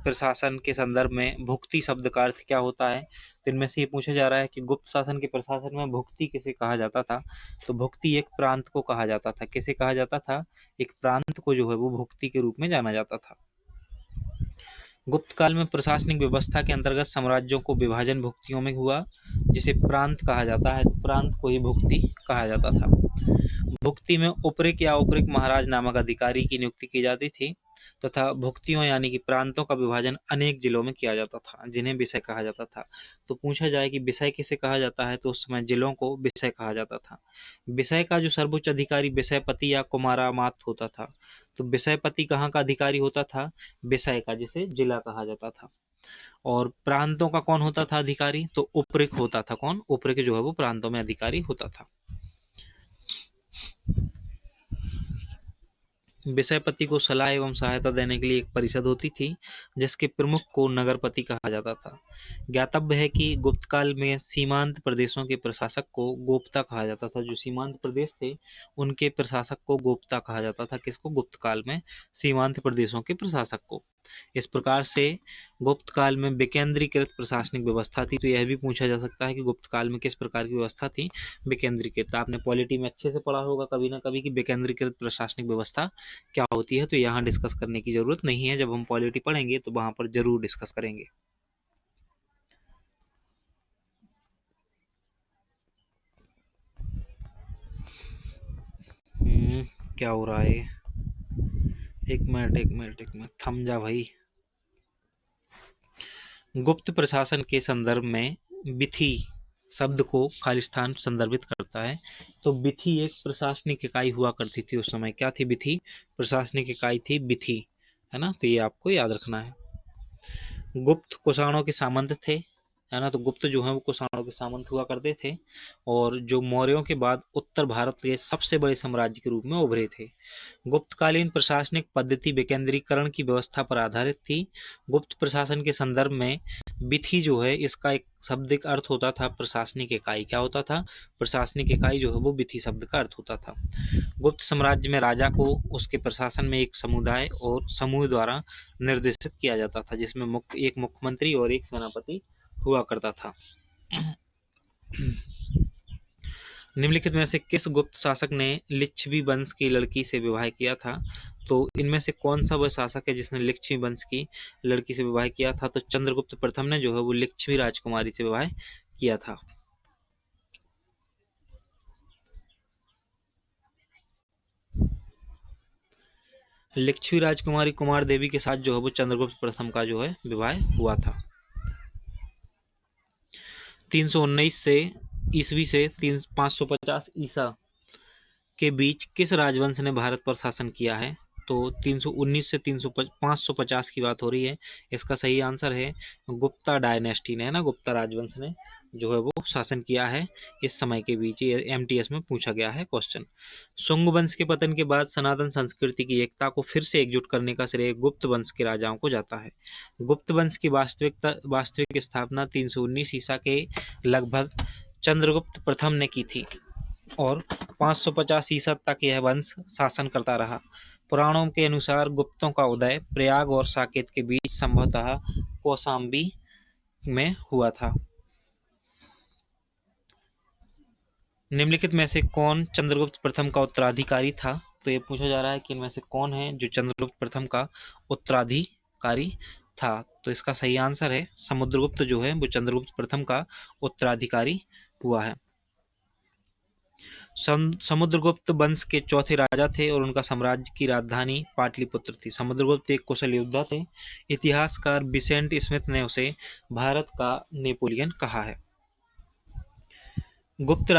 प्रशासन के संदर्भ में भुक्ति शब्द का अर्थ क्या होता है? तो इनमें से ये पूछा जा रहा है कि गुप्त शासन के प्रशासन में भुक्ति किसे कहा जाता था? तो भुक्ति एक प्रांत को कहा जाता था। किसे कहा जाता था? एक प्रांत को जो है वो भुक्ति के रूप में जाना जाता था। गुप्त काल में प्रशासनिक व्यवस्था के अंतर्गत साम्राज्यों को विभाजन भुक्तियों में हुआ, जिसे प्रांत कहा जाता है। प्रांत को ही भुक्ति कहा जाता था। भुक्ति में उपरिक या उपरिक महाराज नामक अधिकारी की नियुक्ति की जाती थी तथा भुक्तियों यानी कि प्रांतों का विभाजन अनेक जिलों में किया जाता था, जिन्हें विषय कहा जाता था। तो पूछा जाए कि विषय किसे कहा जाता है, तो उस समय जिलों को विषय कहा जाता था। विषय का जो सर्वोच्च अधिकारी विषयपति या कुमारामात होता था। तो विषयपति कहाँ का अधिकारी होता था? विषय का, जिसे जिला कहा जाता था। और प्रांतों का कौन होता था अधिकारी? तो उपरिक होता था। कौन? उपरिक जो है वो प्रांतों में अधिकारी होता था। विषयपति को सलाह एवं सहायता देने के लिए एक परिषद होती थी जिसके प्रमुख को नगरपति कहा जाता था। ज्ञातव्य है कि गुप्त काल में सीमांत प्रदेशों के प्रशासक को गोप्ता कहा जाता था। जो सीमांत प्रदेश थे उनके प्रशासक को गोप्ता कहा जाता था। किसको? गुप्त काल में सीमांत प्रदेशों के प्रशासक को। इस प्रकार से गुप्त काल में विकेंद्रीकृत प्रशासनिक व्यवस्था थी। तो यह भी पूछा जा सकता है कि गुप्त काल में किस प्रकार की व्यवस्था थी, विकेंद्रीकृत। आपने पॉलिटी में अच्छे से पढ़ा होगा कभी ना कभी कि विकेंद्रीकृत प्रशासनिक व्यवस्था क्या होती है, तो यहाँ डिस्कस करने की जरूरत नहीं है। जब हम पॉलिटी पढ़ेंगे तो वहां पर जरूर डिस्कस करेंगे। क्या हो रहा है? एक मिनट थम जा भाई। गुप्त प्रशासन के संदर्भ में बिथी शब्द को खालिस्तान संदर्भित करता है। तो बिथी एक प्रशासनिक इकाई हुआ करती थी उस समय। क्या थी? बिथी प्रशासनिक इकाई थी, बिथी, है ना। तो ये आपको याद रखना है। गुप्त कुषाणों के सामंत थे, है ना। तो गुप्त जो है वो कुषाणों के सामंत हुआ करते थे और जो मौर्यों के बाद उत्तर भारत के सबसे बड़े साम्राज्य के रूप में उभरे थे। गुप्तकालीन प्रशासनिक पद्धति विकेंद्रीकरण की व्यवस्था पर आधारित थी। गुप्त प्रशासन के संदर्भ में बिथी जो है, इसका एक शाब्दिक अर्थ होता था प्रशासनिक इकाई। क्या होता था? प्रशासनिक इकाई जो है वो बिथी शब्द का अर्थ होता था। गुप्त साम्राज्य में राजा को उसके प्रशासन में एक समुदाय और समूह द्वारा निर्देशित किया जाता था, जिसमें एक मुख्यमंत्री और एक सेनापति हुआ करता था। निम्नलिखित में से किस गुप्त शासक ने लिच्छवी वंश की लड़की से विवाह किया था? तो इनमें से कौन सा वह शासक है जिसने लिच्छवी वंश की लड़की से विवाह किया था? तो चंद्रगुप्त प्रथम ने जो है वो लिच्छवी राजकुमारी से विवाह किया था। लिच्छवी राजकुमारी कुमार देवी के साथ जो है वो चंद्रगुप्त प्रथम का जो है विवाह हुआ था। 319 से ईस्वी से 550 ईसा के बीच किस राजवंश ने भारत पर शासन किया है? तो 319 से 550 की बात हो रही है। इसका सही आंसर है गुप्ता डायनेस्टी ने, है ना। गुप्ता राजवंश ने जो है वो शासन किया है इस समय के बीच। ये एमटीएस में पूछा गया है क्वेश्चन। शुंग वंश के पतन के बाद सनातन संस्कृति की एकता को फिर से एकजुट करने का श्रेय गुप्त वंश के राजाओं को जाता है। गुप्त वंश की वास्तविक स्थापना 319 ईसा के लगभग चंद्रगुप्त प्रथम ने की थी और 550 ईसा तक यह वंश शासन करता रहा। पुराणों के अनुसार गुप्तों का उदय प्रयाग और साकेत के बीच संभवतः कौशाम्बी में हुआ था। निम्नलिखित में से कौन चंद्रगुप्त प्रथम का उत्तराधिकारी था? तो ये पूछा जा रहा है कि इनमें से कौन है जो चंद्रगुप्त प्रथम का उत्तराधिकारी था? तो इसका सही आंसर है समुद्रगुप्त जो है वो चंद्रगुप्त प्रथम का उत्तराधिकारी हुआ है। समुद्रगुप्त वंश के चौथे राजा थे और उनका साम्राज्य की राजधानी पाटलिपुत्र थी। समुद्रगुप्त एक कुशल योद्धा थे। इतिहासकार बिसेंट स्मिथ ने उसे भारत का नेपोलियन कहा है। गुप्त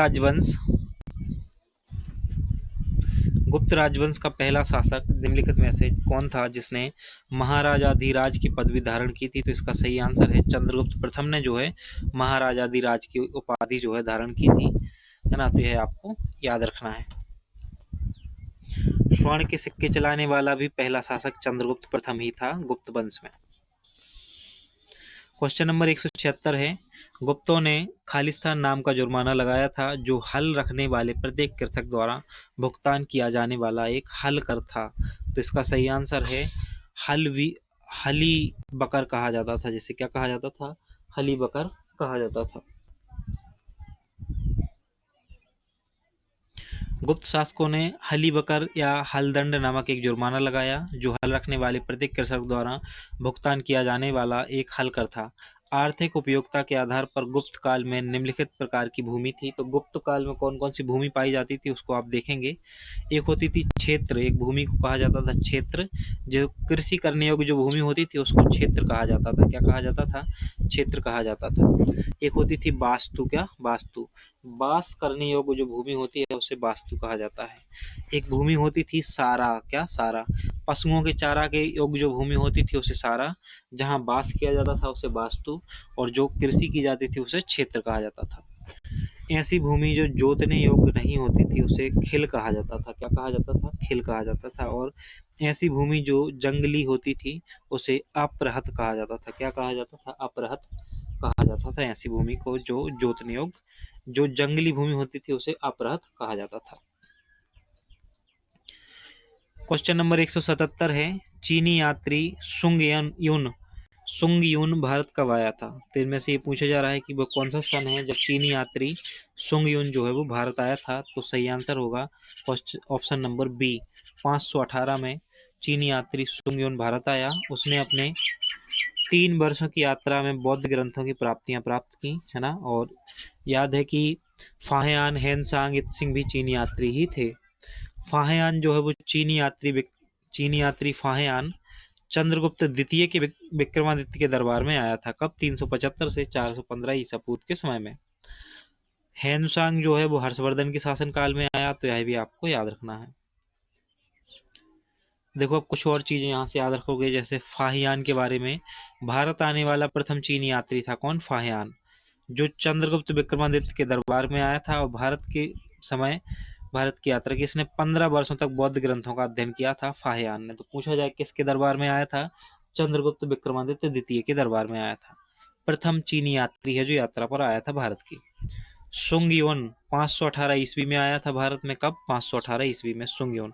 राजवंश का पहला शासक निम्नलिखित में से कौन था जिसने महाराजाधिराज की पदवी धारण की थी? तो इसका सही आंसर है चंद्रगुप्त प्रथम ने जो है महाराजाधिराज की उपाधि जो है धारण की थी, है ना। तो यह आपको याद रखना है। स्वर्ण के सिक्के चलाने वाला भी पहला शासक चंद्रगुप्त प्रथम ही था गुप्त वंश में। क्वेश्चन नंबर 176 है, गुप्तों ने खालिस्तान नाम का जुर्माना लगाया था जो हल रखने वाले प्रत्येक कृषक द्वारा भुगतान किया जाने वाला एक हल कर था। तो इसका सही आंसर है हली बकर कहा जाता था। जिसे क्या कहा जाता था? हली बकर कहा जाता था। गुप्त शासकों ने हली बकर या हलदंड नामक एक जुर्माना लगाया जो हल रखने वाले प्रत्येक कृषक द्वारा भुगतान किया जाने वाला एक हल कर था। आर्थिक उपयोगिता के आधार पर गुप्त काल में निम्नलिखित प्रकार की भूमि थी। तो गुप्त काल में कौन कौन सी भूमि पाई जाती थी उसको आप देखेंगे। एक होती थी क्षेत्र, एक भूमि को कहा जाता था क्षेत्र। जो कृषि करने योग्य जो भूमि होती थी उसको क्षेत्र कहा जाता था। क्या कहा जाता था? क्षेत्र कहा जाता था। एक होती थी वास्तु। क्या? वास्तु। वास करने योग्य जो भूमि होती है उसे वास्तु कहा जाता है। एक भूमि होती थी सारा। क्या? सारा। पशुओं के चारा के योग्य जो भूमि होती थी उसे सारा, जहाँ वास किया जाता था उसे वास्तु, और जो कृषि की जाती थी उसे क्षेत्र कहा जाता था। ऐसी भूमि जो जोतने योग्य नहीं होती थी उसे खिल कहा जाता था। क्या कहा जाता था? खिल कहा जाता था। और ऐसी भूमि जो जंगली होती थी उसे अपरहत कहा जाता था। क्या कहा जाता था? अपरहत कहा जाता था ऐसी भूमि को जो जोतने योग्य, जो जंगली भूमि होती थी उसे अपरहत कहा जाता था। क्वेश्चन नंबर 177 है, चीनी यात्री सुंग यून भारत कब आया था? तो इनमें से ये पूछा जा रहा है कि वो कौन सा सन है जब चीनी यात्री सुंग यून जो है वो भारत आया था। तो सही आंसर होगा ऑप्शन नंबर बी, 518 में चीनी यात्री सुंग यून भारत आया। उसने अपने 3 वर्षों की यात्रा में बौद्ध ग्रंथों की प्राप्तियां प्राप्त की, है ना। और याद है कि फाहियान, हेनसांग, इत्सिंग भी चीनी यात्री ही थे। फाहियान जो है वो चीनी यात्री फाहियान चंद्रगुप्त द्वितीय के विक्रमादित्य के दरबार में आया था। कब? 375 से 415 ईसा पूर्व के समय में। हेनसांग जो है वो हर्षवर्धन के शासनकाल में आया। तो यह भी आपको याद रखना है। देखो अब कुछ और चीजें यहाँ से याद रखोगे, जैसे फाहियान के बारे में। भारत आने वाला प्रथम चीनी यात्री था कौन? फाहियान, जो चंद्रगुप्त विक्रमादित्य के दरबार में आया था। और भारत की यात्रा की इसने 15 वर्षों तक बौद्ध ग्रंथों का अध्ययन किया था फाहियान ने। तो पूछा जाए किसके दरबार में आया था? चंद्रगुप्त विक्रमादित्य द्वितीय के दरबार में आया था। प्रथम चीनी यात्री है जो यात्रा पर आया था भारत की। सुंगयोन 518 ईस्वी में आया था भारत में। कब? 518 ईस्वी में सुंगयोन।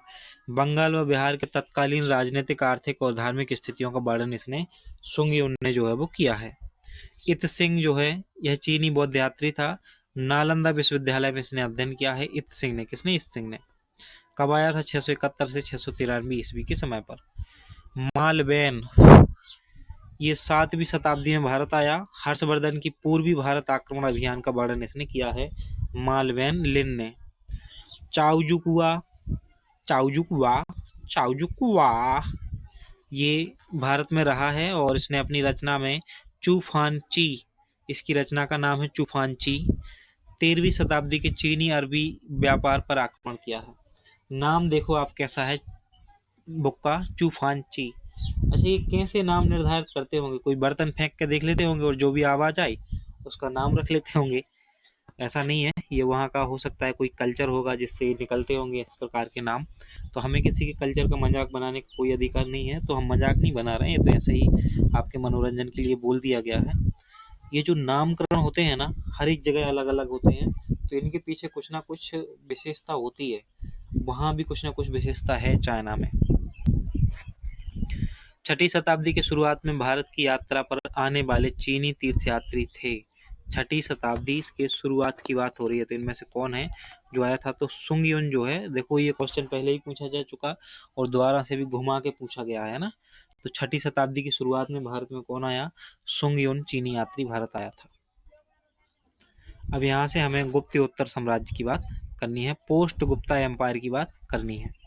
बंगाल व बिहार के तत्कालीन राजनीतिक, आर्थिक और धार्मिक स्थितियों का वर्णन इसने सुंगयोन ने जो है वो किया है। इत सिंह जो है यह चीनी बौद्ध यात्री था। नालंदा विश्वविद्यालय में इसने अध्ययन किया है। इत सिंह ने, किसने? इत सिंह ने। कब आया था? 671 से 693 ईस्वी के समय पर। मालवेन ये 7वीं शताब्दी में भारत आया। हर्षवर्धन की पूर्वी भारत आक्रमण अभियान का वर्णन इसने किया है मालवेन लिन ने। चाउजुकुआ चाउजुकुआ चाउजुकुआ ये भारत में रहा है और इसने अपनी रचना में चूफानची, इसकी रचना का नाम है चूफानची, 13वीं शताब्दी के चीनी अरबी व्यापार पर आक्रमण किया है। नाम देखो आप कैसा है बुक का, चूफानची। अच्छा, ये कैसे नाम निर्धारित करते होंगे? कोई बर्तन फेंक के देख लेते होंगे और जो भी आवाज आई उसका नाम रख लेते होंगे? ऐसा नहीं है, ये वहाँ का हो सकता है कोई कल्चर होगा जिससे निकलते होंगे इस प्रकार के नाम। तो हमें किसी के कल्चर का मजाक बनाने का कोई अधिकार नहीं है, तो हम मजाक नहीं बना रहे हैं, तो ऐसे ही आपके मनोरंजन के लिए बोल दिया गया है। ये जो नामकरण होते हैं ना, हर एक जगह अलग अलग होते हैं, तो इनके पीछे कुछ ना कुछ विशेषता होती है। वहाँ भी कुछ ना कुछ विशेषता है चाइना में। 6ठी शताब्दी के शुरुआत में भारत की यात्रा पर आने वाले चीनी तीर्थयात्री थे। 6ठी शताब्दी के शुरुआत की बात हो रही है, तो इनमें से कौन है जो आया था? तो सुंगयुन जो है, देखो ये क्वेश्चन पहले ही पूछा जा चुका और दोबारा से भी घुमा के पूछा गया है ना। तो 6ठी शताब्दी की शुरुआत में भारत में कौन आया? सुंगयुन चीनी यात्री भारत आया था। अब यहाँ से हमें गुप्त उत्तर साम्राज्य की बात करनी है, पोस्ट गुप्ता एम्पायर की बात करनी है।